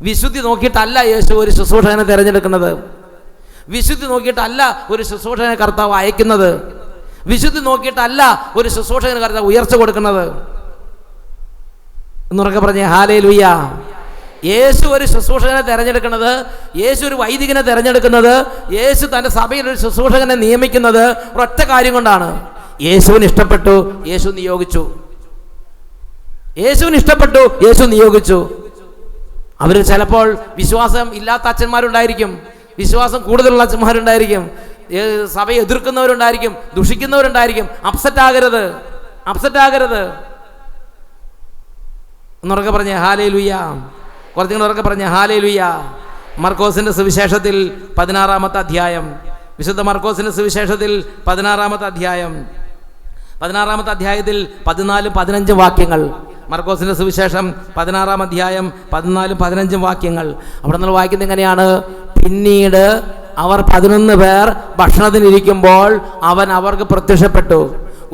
വിശുദ്ധി നോക്കിയിട്ടല്ല യേശു ഒരു ശുശ്രൂഷകനെ തിരഞ്ഞെടുക്കുന്നത്. വിശുദ്ധി നോക്കിയിട്ടല്ല ഒരു ശുശ്രൂഷകനെ കർത്താവ് അയക്കുന്നത്. വിശുദ്ധി നോക്കിയിട്ടല്ല ഒരു ശുശ്രൂഷകന് കർത്താവ് ഉയർച്ച കൊടുക്കുന്നത്. എന്നുറക്കെ പറഞ്ഞേ ഹല്ലേലൂയ. യേശു ഒരു ശുശ്രൂഷകനെ തിരഞ്ഞെടുക്കുന്നത്, യേശു ഒരു വൈദികനെ തിരഞ്ഞെടുക്കുന്നത്, യേശു തൻ്റെ സഭയിൽ ഒരു ശുശ്രൂഷകനെ നിയമിക്കുന്നത് ഒരൊറ്റ കാര്യം കൊണ്ടാണ്. യേശുവിന് ഇഷ്ടപ്പെട്ടു, യേശു നിയോഗിച്ചു. യേശുവിന് ഇഷ്ടപ്പെട്ടു, യേശു നിയോഗിച്ചു. അവർ ചിലപ്പോൾ വിശ്വാസം ഇല്ലാത്ത അച്ഛന്മാരുണ്ടായിരിക്കും, വിശ്വാസം കൂടുതലുള്ള അച്ഛന്മാരുണ്ടായിരിക്കും, സഭയെ എതിർക്കുന്നവരുണ്ടായിരിക്കും, ദുഷിക്കുന്നവരുണ്ടായിരിക്കും. അപ്സെറ്റ് ആകരുത്. എന്നുറക്കെ പറഞ്ഞേ ഹല്ലേലൂയ. കുറച്ചുകൂടെ ഉറക്കെ പറഞ്ഞേ ഹല്ലേലൂയ. മർക്കോസിൻ്റെ സുവിശേഷത്തിൽ 16-ാമത്തെ അധ്യായം, വിശുദ്ധ മർക്കോസിൻ്റെ സുവിശേഷത്തിൽ 16-ാമത്തെ അധ്യായം, 16-ാമത്തെ അധ്യായത്തിൽ 14-15 വാക്യങ്ങൾ. മർക്കോസിൻ്റെ സുവിശേഷം 16-ാം അധ്യായം 14-15 വാക്യങ്ങൾ. അവിടെ നമ്മൾ വായിക്കുന്നത് എങ്ങനെയാണ്? പിന്നീട് അവർ 11 പേർ ഭക്ഷണത്തിനിരിക്കുമ്പോൾ അവൻ അവർക്ക് പ്രത്യക്ഷപ്പെട്ടു.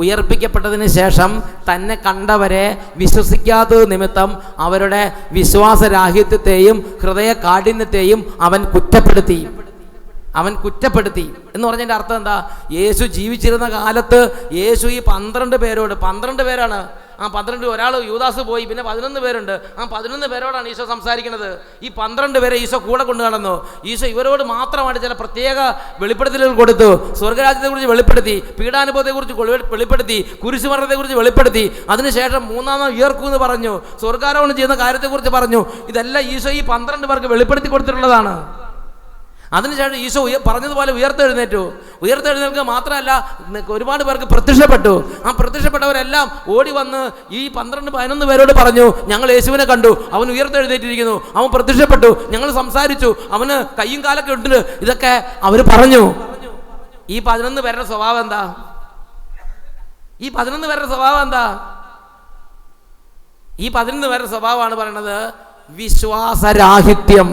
ഉയർപ്പിക്കപ്പെട്ടതിന് ശേഷം തന്നെ കണ്ടവരെ വിശ്വസിക്കാത്തത് നിമിത്തം അവരുടെ വിശ്വാസരാഹിത്യത്തെയും ഹൃദയ കാഠിന്യത്തെയും അവൻ കുറ്റപ്പെടുത്തി എന്ന് പറഞ്ഞതിൻ്റെ അർത്ഥം എന്താ? യേശു ജീവിച്ചിരുന്ന കാലത്ത് യേശു ഈ 12 പേരോട്, 12 പേരാണ്, ആ 12 ഒരാൾ യൂദാസ് പോയി, പിന്നെ 11 പേരുണ്ട്. ആ 11 പേരോടാണ് ഈശോ സംസാരിക്കുന്നത്. ഈ 12 പേരെ ഈശോ കൂടെ കൊണ്ടു നടന്നു. ഈശോ ഇവരോട് മാത്രമായിട്ട് ചില പ്രത്യേക വെളിപ്പെടുത്തലുകൾ കൊടുത്തു. സ്വർഗരാജ്യത്തെക്കുറിച്ച് വെളിപ്പെടുത്തി, പീഡാനുഭവത്തെക്കുറിച്ച് വെളിപ്പെടുത്തി, കുരിശുമരണത്തെക്കുറിച്ച് വെളിപ്പെടുത്തി. അതിനുശേഷം 3-ാം ഉയർക്കുമെന്ന് പറഞ്ഞു, സ്വർഗാരോഹണം ചെയ്യുന്ന കാര്യത്തെക്കുറിച്ച് പറഞ്ഞു. ഇതെല്ലാം ഈശോ ഈ 12 പേർക്ക് വെളിപ്പെടുത്തി കൊടുത്തിട്ടുള്ളതാണ്. അതിനുശേഷം ഈശോ പറഞ്ഞതുപോലെ ഉയർത്തെഴുന്നേൽക്കുക മാത്രമല്ല, ഒരുപാട് പേർക്ക് പ്രത്യക്ഷപ്പെട്ടു. ആ പ്രത്യക്ഷപ്പെട്ടവരെല്ലാം ഓടി വന്ന് ഈ 12-11 പേരോട് പറഞ്ഞു, ഞങ്ങൾ യേശുവിനെ കണ്ടു, അവൻ ഉയർത്തെഴുന്നേറ്റിരിക്കുന്നു, അവൻ പ്രത്യക്ഷപ്പെട്ടു, ഞങ്ങൾ സംസാരിച്ചു, അവന് കയ്യും കാലൊക്കെ ഉണ്ട്. ഇതൊക്കെ അവർ പറഞ്ഞു. ഈ 11 പേരുടെ സ്വഭാവം എന്താ? ഈ 11 പേരുടെ സ്വഭാവമാണ് പറയുന്നത് വിശ്വാസരാഹിത്യം.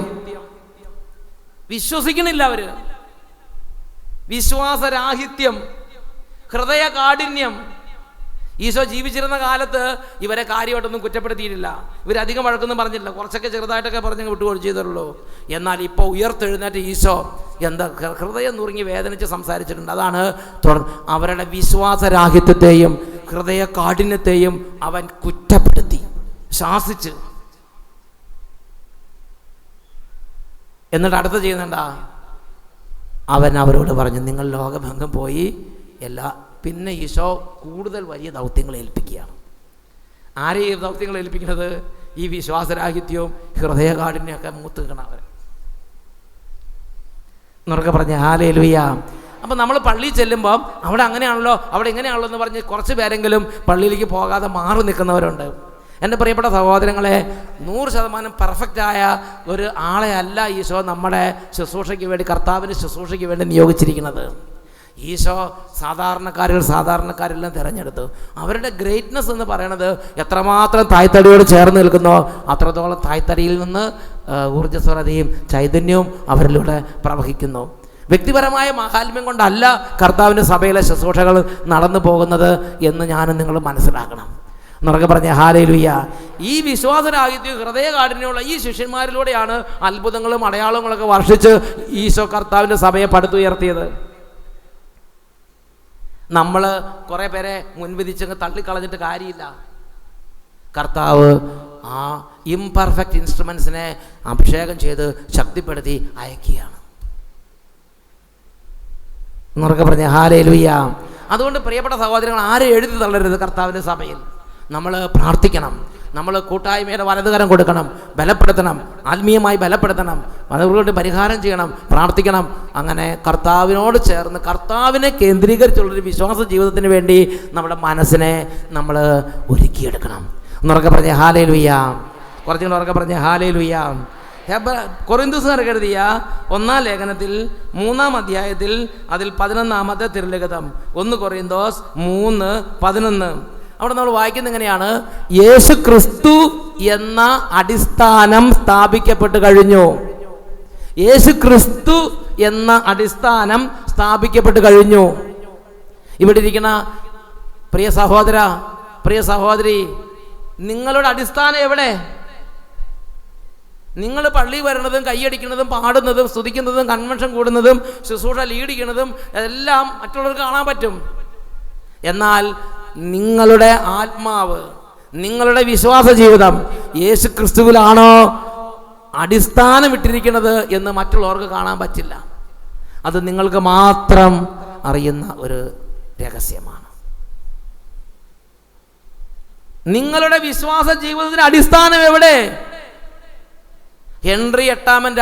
വിശ്വസിക്കണില്ല അവര്. വിശ്വാസരാഹിത്യം, ഹൃദയ കാഠിന്യം. ഈശോ ജീവിച്ചിരുന്ന കാലത്ത് ഇവരെ കാര്യമായിട്ടൊന്നും കുറ്റപ്പെടുത്തിയിട്ടില്ല. ഇവരധികം വഴക്കൊന്നും പറഞ്ഞില്ല, കുറച്ചൊക്കെ ചെറുതായിട്ടൊക്കെ പറഞ്ഞ് വിട്ടുകൊടുത്തു ചെയ്തുള്ളൂ. എന്നാൽ ഇപ്പോൾ ഉയർത്തെഴുന്നേറ്റ് ഈശോ എന്താ ഹൃദയം നുറുങ്ങി വേദനിച്ച് സംസാരിച്ചിട്ടുണ്ട്. അതാണ് അവരുടെ വിശ്വാസരാഹിത്യത്തെയും ഹൃദയ കാഠിന്യത്തെയും അവൻ കുറ്റപ്പെടുത്തി, ശാസിച്ച്. എന്നിട്ട് അടുത്ത ചെയ്യുന്നുണ്ടാ, അവൻ അവരോട് പറഞ്ഞു, നിങ്ങൾ ലോകഭംഗം പോയി പിന്നെ ഈശോ കൂടുതൽ വലിയ ദൗത്യങ്ങൾ ഏൽപ്പിക്കുകയാണ്. ആരെയും ദൗത്യങ്ങൾ ഏൽപ്പിക്കുന്നത്? ഈ വിശ്വാസരാഹിത്യവും ഹൃദയകാഠിന്യമൊക്കെ മൂത്ത് നിൽക്കണം അവർ. എന്നൊക്കെ പറഞ്ഞ ഹല്ലേലൂയ. അപ്പം നമ്മൾ പള്ളിയിൽ ചെല്ലുമ്പം അവിടെ അങ്ങനെയാണല്ലോ, അവിടെ ഇങ്ങനെയാണല്ലോ എന്ന് പറഞ്ഞ് കുറച്ച് പേരെങ്കിലും പള്ളിയിലേക്ക് പോകാതെ മാറി നിൽക്കുന്നവരുണ്ട്. എൻ്റെ പ്രിയപ്പെട്ട സഹോദരങ്ങളെ, 100% പെർഫെക്റ്റായ ഒരു ആളെ അല്ല ഈശോ നമ്മുടെ ശുശ്രൂഷയ്ക്ക് വേണ്ടി, കർത്താവിൻ്റെ ശുശ്രൂഷയ്ക്ക് വേണ്ടി നിയോഗിച്ചിരിക്കുന്നത്. ഈശോ സാധാരണക്കാരെല്ലാം തിരഞ്ഞെടുത്തു. അവരുടെ ഗ്രേറ്റ്നെസ് എന്ന് പറയുന്നത് എത്രമാത്രം തായ്തടിയോട് ചേർന്ന് നിൽക്കുന്നോ അത്രത്തോളം തായ്തടിയിൽ നിന്ന് ഊർജ്ജസ്വലതയും ചൈതന്യവും അവരിലൂടെ പ്രവഹിക്കുന്നു. വ്യക്തിപരമായ മാഹാത്മ്യം കൊണ്ടല്ല കർത്താവിൻ്റെ സഭയിലെ ശുശ്രൂഷകൾ നടന്നു പോകുന്നത് എന്ന് ഞാനും നിങ്ങൾ മനസ്സിലാക്കണം. എന്നൊക്കെ പറഞ്ഞ ഹല്ലേലൂയ. ഈ വിശ്വാസരാഹിത്യം ഹൃദയകാഠിന്യമുള്ള ഈ ശിഷ്യന്മാരിലൂടെയാണ് അത്ഭുതങ്ങളും അടയാളങ്ങളൊക്കെ വർഷിച്ച് ഈശോ കർത്താവിൻ്റെ സഭയെ പടുത്തുയർത്തിയത്. നമ്മൾ കുറേ പേരെ മുൻവിധിച്ചങ്ങ് തള്ളിക്കളഞ്ഞിട്ട് കാര്യമില്ല. കർത്താവ് ആ ഇംപെർഫെക്റ്റ് ഇൻസ്ട്രുമെൻസിനെ അഭിഷേകം ചെയ്ത് ശക്തിപ്പെടുത്തി അയക്കുകയാണ്. എന്നൊക്കെ പറഞ്ഞ ഹല്ലേലൂയ. അതുകൊണ്ട് പ്രിയപ്പെട്ട സഹോദരങ്ങൾ, ആരും എഴുതി തള്ളരുത്. കർത്താവിൻ്റെ സഭയിൽ നമ്മൾ പ്രാർത്ഥിക്കണം, നമ്മൾ കൂട്ടായ്മയുടെ വലതുകരം കൊടുക്കണം, ബലപ്പെടുത്തണം, ആത്മീയമായി ബലപ്പെടുത്തണം, അതുകൊണ്ട് പരിഹാരം ചെയ്യണം, പ്രാർത്ഥിക്കണം. അങ്ങനെ കർത്താവിനോട് ചേർന്ന് കർത്താവിനെ കേന്ദ്രീകരിച്ചുള്ളൊരു വിശ്വാസ ജീവിതത്തിന് വേണ്ടി നമ്മുടെ മനസ്സിനെ നമ്മൾ ഒരുക്കിയെടുക്കണം. എന്നുറക്കെ പറഞ്ഞ ഹല്ലേലൂയ. കുറച്ചുകൂടെ ഉറക്കെ പറഞ്ഞ ഹല്ലേലൂയ. കൊറിന്തോസുകാർക്ക് എഴുതിയ 1-ാം ലേഖനത്തിൽ 3-ാം അധ്യായത്തിൽ അതിൽ 11-ാമത്തെ തിരുലിഖിതം 1 കൊറിന്തോസ് 3:11 അവിടെ നമ്മൾ വായിക്കുന്നത് എങ്ങനെയാണ്? യേശു ക്രിസ്തു എന്ന അടിസ്ഥാനം സ്ഥാപിക്കപ്പെട്ട് കഴിഞ്ഞു. യേശു ക്രിസ്തു എന്ന അടിസ്ഥാനം സ്ഥാപിക്കപ്പെട്ട് കഴിഞ്ഞു. ഇവിടെ ഇരിക്കുന്ന പ്രിയ സഹോദര, പ്രിയ സഹോദരി, നിങ്ങളുടെ അടിസ്ഥാനം എവിടെ? നിങ്ങൾ പള്ളി വരുന്നതും കൈയടിക്കുന്നതും പാടുന്നതും സ്തുതിക്കുന്നതും കൺവെൻഷൻ കൂടുന്നതും ശുശ്രൂഷ ലീഡ് ചെയ്യുന്നതും എല്ലാം മറ്റുള്ളവർക്ക് കാണാൻ പറ്റും. എന്നാൽ നിങ്ങളുടെ ആത്മാവ്, നിങ്ങളുടെ വിശ്വാസ ജീവിതം യേശു ക്രിസ്തുവിലാണോ അടിസ്ഥാനം ഇട്ടിരിക്കുന്നത് എന്ന് മറ്റുള്ളവർക്ക് കാണാൻ പറ്റില്ല. അത് നിങ്ങൾക്ക് മാത്രം അറിയുന്ന ഒരു രഹസ്യമാണ്. നിങ്ങളുടെ വിശ്വാസ ജീവിതത്തിന്റെ അടിസ്ഥാനം എവിടെ? ഹെൻറി എട്ടാമൻ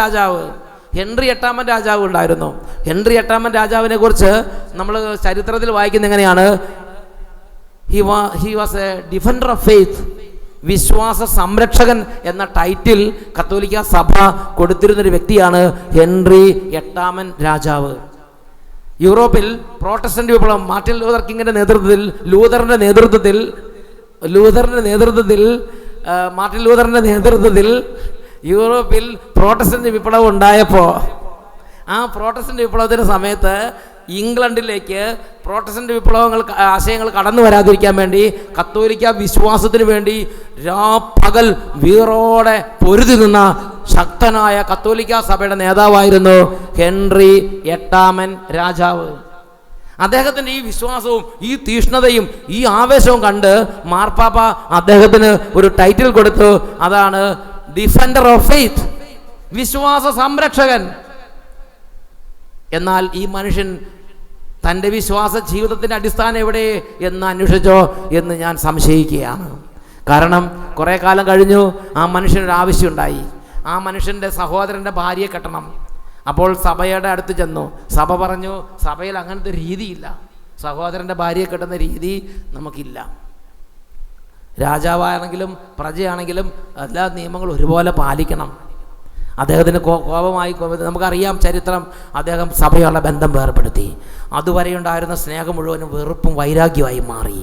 രാജാവ് ഉണ്ടായിരുന്നു. ഹെൻറി എട്ടാമൻ രാജാവിനെ കുറിച്ച് നമ്മൾ ചരിത്രത്തിൽ വായിക്കുന്ന എങ്ങനെയാണ്? He was a defender of faith. വിശ്വാസ സംരക്ഷകൻ എന്ന ടൈറ്റിൽ കത്തോലിക്ക സഭ കൊടുത്തിരുന്നൊരു വ്യക്തിയാണ് ഹെൻറി എട്ടാമൻ രാജാവ്. യൂറോപ്പിൽ പ്രോട്ടസ്റ്റന്റ് വിപ്ലവം മാർട്ടിൻ ലൂതർ കിങ്ങിന്റെ നേതൃത്വത്തിൽ മാർട്ടിൻ ലൂതറിന്റെ നേതൃത്വത്തിൽ യൂറോപ്പിൽ പ്രോട്ടസ്റ്റന്റ് വിപ്ലവം ഉണ്ടായപ്പോൾ ആ പ്രോട്ടസ്റ്റന്റ് വിപ്ലവത്തിന്റെ സമയത്ത് ഇംഗ്ലണ്ടിലേക്ക് പ്രോട്ടസ്റ്റന്റ് ആശയങ്ങൾ കടന്നു വരാതിരിക്കാൻ വേണ്ടി കത്തോലിക്ക വിശ്വാസത്തിന് വേണ്ടി രാപ്പകൽ വീറോടെ പൊരുതി നിന്ന ശക്തനായ കത്തോലിക്ക സഭയുടെ നേതാവായിരുന്നു ഹെൻറി എട്ടാമൻ രാജാവ്. അദ്ദേഹത്തിൻ്റെ ഈ വിശ്വാസവും ഈ തീഷ്ണതയും ഈ ആവേശവും കണ്ട് മാർപ്പാപ്പ അദ്ദേഹത്തിന് ഒരു ടൈറ്റിൽ കൊടുത്തു. അതാണ് ഡിഫൻഡർ ഓഫ് ഫെയ്ത്ത്, വിശ്വാസ സംരക്ഷകൻ. എന്നാൽ ഈ മനുഷ്യൻ തൻ്റെ വിശ്വാസ ജീവിതത്തിൻ്റെ അടിസ്ഥാനം എവിടെ എന്ന് അന്വേഷിച്ചോ എന്ന് ഞാൻ സംശയിക്കുകയാണ്. കാരണം കുറേ കാലം കഴിഞ്ഞു ആ മനുഷ്യനൊരു ആവശ്യമുണ്ടായി. ആ മനുഷ്യൻ്റെ സഹോദരൻ്റെ ഭാര്യയെ കെട്ടണം. അപ്പോൾ സഭയുടെ അടുത്ത് ചെന്നു. സഭ പറഞ്ഞു, സഭയിൽ അങ്ങനത്തെ രീതിയില്ല, സഹോദരൻ്റെ ഭാര്യയെ കെട്ടുന്ന രീതി നമുക്കില്ല. രാജാവാണെങ്കിലും പ്രജയാണെങ്കിലും എല്ലാ നിയമങ്ങളും ഒരുപോലെ പാലിക്കണം. അദ്ദേഹത്തിന് കോപമായി, നമുക്കറിയാം ചരിത്രം, അദ്ദേഹം സഭയുള്ള ബന്ധം വേർപ്പെടുത്തി. അതുവരെ ഉണ്ടായിരുന്ന സ്നേഹം മുഴുവനും വെറുപ്പും വൈരാഗ്യമായി മാറി.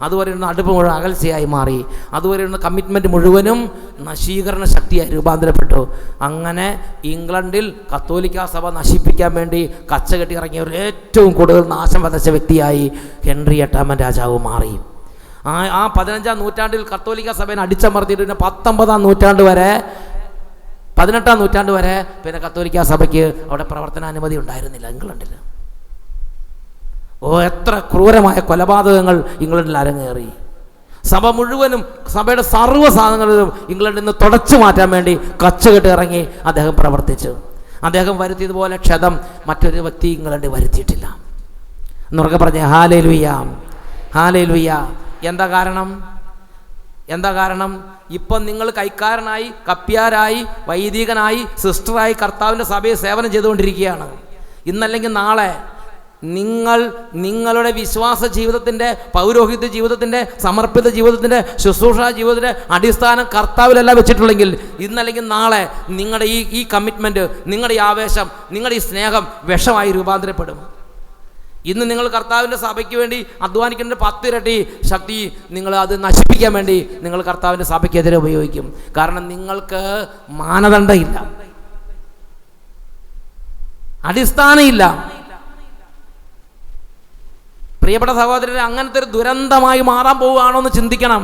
അതുവരെ ഇരുന്ന അടുപ്പ് മുഴുവൻ അകൽച്ചയായി മാറി. അതുവരെ ഇരുന്ന കമ്മിറ്റ്മെൻറ്റ് മുഴുവനും നശീകരണ ശക്തിയായി രൂപാന്തരപ്പെട്ടു. അങ്ങനെ ഇംഗ്ലണ്ടിൽ കത്തോലിക്ക സഭ നശിപ്പിക്കാൻ വേണ്ടി കച്ചകെട്ടി ഇറങ്ങിയവർ ഏറ്റവും കൂടുതൽ നാശം വധിച്ച വ്യക്തിയായി ഹെൻറി എട്ടാമൻ രാജാവ് മാറി. ആ 15-ാം നൂറ്റാണ്ടിൽ കത്തോലിക്ക സഭയെ അടിച്ചമർത്തിയിട്ട് പിന്നെ 19-ാം നൂറ്റാണ്ട് വരെ 18-ാം നൂറ്റാണ്ട് വരെ പിന്നെ കത്തോലിക്ക സഭയ്ക്ക് അവിടെ പ്രവർത്തനാനുമതി ഉണ്ടായിരുന്നില്ല ഇംഗ്ലണ്ടിൽ. എത്ര ക്രൂരമായ കൊലപാതകങ്ങൾ ഇംഗ്ലണ്ടിൽ അരങ്ങേറി. സഭ മുഴുവനും, സഭയുടെ സർവ്വ സാധനങ്ങളും ഇംഗ്ലണ്ടിൽ നിന്ന് തുടച്ചു മാറ്റാൻ വേണ്ടി കച്ചകെട്ട് ഇറങ്ങി അദ്ദേഹം പ്രവർത്തിച്ചു. അദ്ദേഹം വരുത്തിയതുപോലെ ക്ഷതം മറ്റൊരു വ്യക്തി ഇംഗ്ലണ്ടിൽ വരുത്തിയിട്ടില്ല. എന്നുറക്കെ പറഞ്ഞ ഹല്ലേലൂയ. എന്താ കാരണം? ഇപ്പം നിങ്ങൾ കൈക്കാരനായി, കപ്പ്യാരായി, വൈദികനായി, സിസ്റ്ററായി കർത്താവിൻ്റെ സഭയെ സേവനം ചെയ്തുകൊണ്ടിരിക്കുകയാണ്. ഇന്നല്ലെങ്കിൽ നാളെ നിങ്ങളുടെ വിശ്വാസ ജീവിതത്തിൻ്റെ, പൗരോഹിത്യ ജീവിതത്തിൻ്റെ, സമർപ്പിത ജീവിതത്തിൻ്റെ, ശുശ്രൂഷ ജീവിതത്തിൻ്റെ അടിസ്ഥാനം കർത്താവിലല്ല വെച്ചിട്ടുള്ളെങ്കിൽ ഇന്നല്ലെങ്കിൽ നാളെ നിങ്ങളുടെ ഈ കമ്മിറ്റ്മെൻറ്റ്, നിങ്ങളുടെ ഈ ആവേശം, നിങ്ങളുടെ ഈ സ്നേഹം വിഷമായി രൂപാന്തരപ്പെടും. ഇന്ന് നിങ്ങൾ കർത്താവിൻ്റെ സഭയ്ക്ക് വേണ്ടി അധ്വാനിക്കേണ്ട 10 ഇരട്ടി ശക്തി നിങ്ങൾ അത് നശിപ്പിക്കാൻ വേണ്ടി നിങ്ങൾ കർത്താവിൻ്റെ സഭയ്ക്കെതിരെ ഉപയോഗിക്കും. കാരണം നിങ്ങൾക്ക് മാനദണ്ഡമില്ല, അടിസ്ഥാനമില്ല. പ്രിയപ്പെട്ട സഹോദരരെ, അങ്ങനത്തെ ഒരു ദുരന്തമായി മാറാൻ പോവുകയാണോ എന്ന് ചിന്തിക്കണം.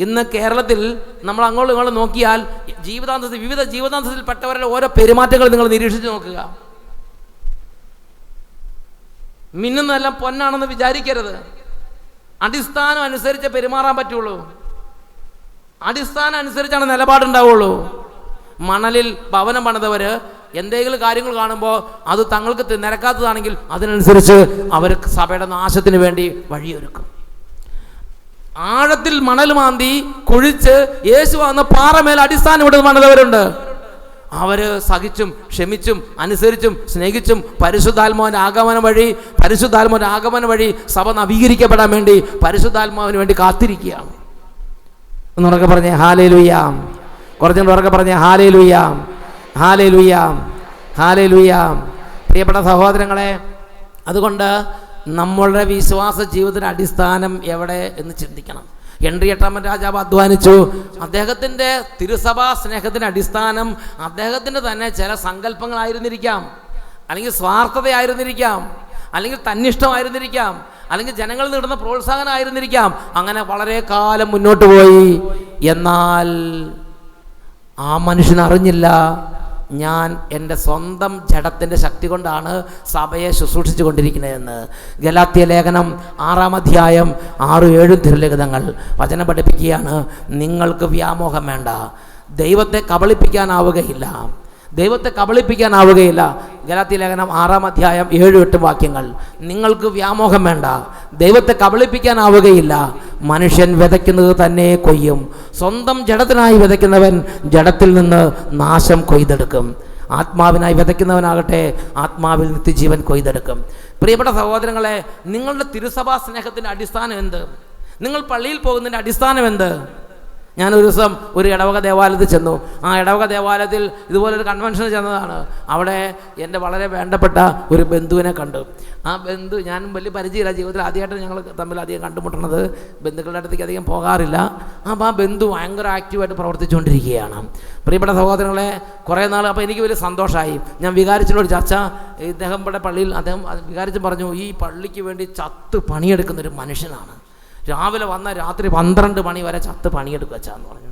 ഇന്ന് കേരളത്തിൽ നമ്മൾ അങ്ങോട്ടും ഇങ്ങോട്ടും നോക്കിയാൽ വിവിധ ജീവിതാന്തത്തിൽപ്പെട്ടവരുടെ ഓരോ പെരുമാറ്റങ്ങൾ നിങ്ങൾ നിരീക്ഷിച്ച് നോക്കുക. മിന്നുന്നതെല്ലാം പൊന്നാണെന്ന് വിചാരിക്കരുത്. അടിസ്ഥാനം അനുസരിച്ച് പെരുമാറാൻ പറ്റുള്ളൂ, അടിസ്ഥാനം അനുസരിച്ചാണ് നിലപാടുണ്ടാവുള്ളൂ. മണലിൽ ഭവനം പണിതവർ എന്തെങ്കിലും കാര്യങ്ങൾ കാണുമ്പോൾ അത് തങ്ങൾക്ക് നിരക്കാത്തതാണെങ്കിൽ അതിനനുസരിച്ച് അവർ സഭയുടെ നാശത്തിന് വേണ്ടി വഴിയൊരുക്കും. ആഴത്തിൽ മണൽ മാന്തി കുഴിച്ച് യേശു വന്ന പാറമേൽ അടിസ്ഥാനം ഇടുന്ന പണിതവരുണ്ട്. അവർ സഹിച്ചും ക്ഷമിച്ചും അനുസരിച്ചും സ്നേഹിച്ചും പരിശുദ്ധാത്മാവിൻ്റെ ആഗമനം വഴി സഭ നവീകരിക്കപ്പെടാൻ വേണ്ടി പരിശുദ്ധാത്മാവിന് വേണ്ടി കാത്തിരിക്കുകയാണ്. എന്നുറക്കെ പറഞ്ഞേ ഹല്ലേലൂയ. കുറച്ചുകൂടെ ഉറക്കെ പറഞ്ഞേ ഹല്ലേലൂയ, ഹല്ലേലൂയ, ഹല്ലേലൂയ. പ്രിയപ്പെട്ട സഹോദരങ്ങളെ, അതുകൊണ്ട് നമ്മളുടെ വിശ്വാസ ജീവിതത്തിൻ്റെ അടിസ്ഥാനം എവിടെ എന്ന് ചിന്തിക്കണം. ഹെൻറി 8 രാജാവ് അധ്വാനിച്ചു. അദ്ദേഹത്തിൻ്റെ തിരുസഭാ സ്നേഹത്തിൻ്റെ അടിസ്ഥാനം അദ്ദേഹത്തിൻ്റെ തന്നെ ചില സങ്കല്പങ്ങളായിരുന്നിരിക്കാം, അല്ലെങ്കിൽ സ്വാർത്ഥതയായിരുന്നിരിക്കാം, അല്ലെങ്കിൽ തന്നിഷ്ടമായിരുന്നിരിക്കാം, അല്ലെങ്കിൽ ജനങ്ങളിൽ നേടുന്ന പ്രോത്സാഹനമായിരുന്നിരിക്കാം. അങ്ങനെ വളരെ കാലം മുന്നോട്ട് പോയി. എന്നാൽ ആ മനുഷ്യൻ അറിഞ്ഞില്ല, ഞാൻ എൻ്റെ സ്വന്തം ജഡത്തിൻ്റെ ശക്തി കൊണ്ടാണ് സഭയെ ശുശ്രൂഷിച്ചു കൊണ്ടിരിക്കുന്നതെന്ന്. ഗലാത്യ ലേഖനം 6 അധ്യായം 6-7 തിരുലിഖിതങ്ങൾ വചനം പഠിപ്പിക്കുകയാണ്. നിങ്ങൾക്ക് വ്യാമോഹം വേണ്ട, ദൈവത്തെ കബളിപ്പിക്കാനാവുകയില്ല. ഗലാത്യ ലേഖനം 6 അധ്യായം 7-8 വാക്യങ്ങൾ. നിങ്ങൾക്ക് വ്യാമോഹം വേണ്ട, ദൈവത്തെ കബളിപ്പിക്കാനാവുകയില്ല. മനുഷ്യൻ വിതയ്ക്കുന്നത് തന്നെ കൊയ്യും. സ്വന്തം ജഡത്തിനായി വിതയ്ക്കുന്നവൻ ജഡത്തിൽ നിന്ന് നാശം കൊയ്തെടുക്കും. ആത്മാവിനായി വിതയ്ക്കുന്നവനാകട്ടെ ആത്മാവിൽ നിത്യജീവൻ കൊയ്തെടുക്കും. പ്രിയപ്പെട്ട സഹോദരങ്ങളെ, നിങ്ങളുടെ തിരുസഭാ സ്നേഹത്തിൻ്റെ അടിസ്ഥാനം എന്ത്? നിങ്ങൾ പള്ളിയിൽ പോകുന്നതിൻ്റെ അടിസ്ഥാനം എന്ത്? ഞാനൊരു ദിവസം ഒരു ഇടവക ദേവാലയത്തിൽ ചെന്നു. ആ ഇടവക ദേവാലയത്തിൽ ഇതുപോലൊരു കൺവെൻഷന് ചെന്നതാണ്. അവിടെ എൻ്റെ വളരെ വേണ്ടപ്പെട്ട ഒരു ബന്ധുവിനെ കണ്ടു. ആ ബന്ധു, ഞാനും വലിയ പരിചയമില്ല, ജീവിതത്തിൽ ആദ്യമായിട്ട് ഞങ്ങൾ തമ്മിൽ അധികം കണ്ടുമുട്ടുന്നത്. ബന്ധുക്കളുടെ അടുത്തേക്ക് അധികം പോകാറില്ല. അപ്പോൾ ആ ബന്ധു ഭയങ്കര ആക്റ്റീവായിട്ട് പ്രവർത്തിച്ചുകൊണ്ടിരിക്കുകയാണ്. പ്രിയപ്പെട്ട സഹോദരങ്ങളെ, കുറേ നാൾ അപ്പോൾ എനിക്ക് വലിയ സന്തോഷമായി. ഞാൻ വികാരിച്ചിനോട് ചർച്ച, ഇദ്ദേഹം ഇവിടെ പള്ളിയിൽ വികാരിച്ചും പറഞ്ഞു, ഈ പള്ളിക്ക് വേണ്ടി ചത്ത് പണിയെടുക്കുന്നൊരു മനുഷ്യനാണ്. രാവിലെ വന്ന രാത്രി 12 മണി വരെ ചത്ത് പണിയെടുക്കുക വെച്ചാന്ന് പറഞ്ഞു.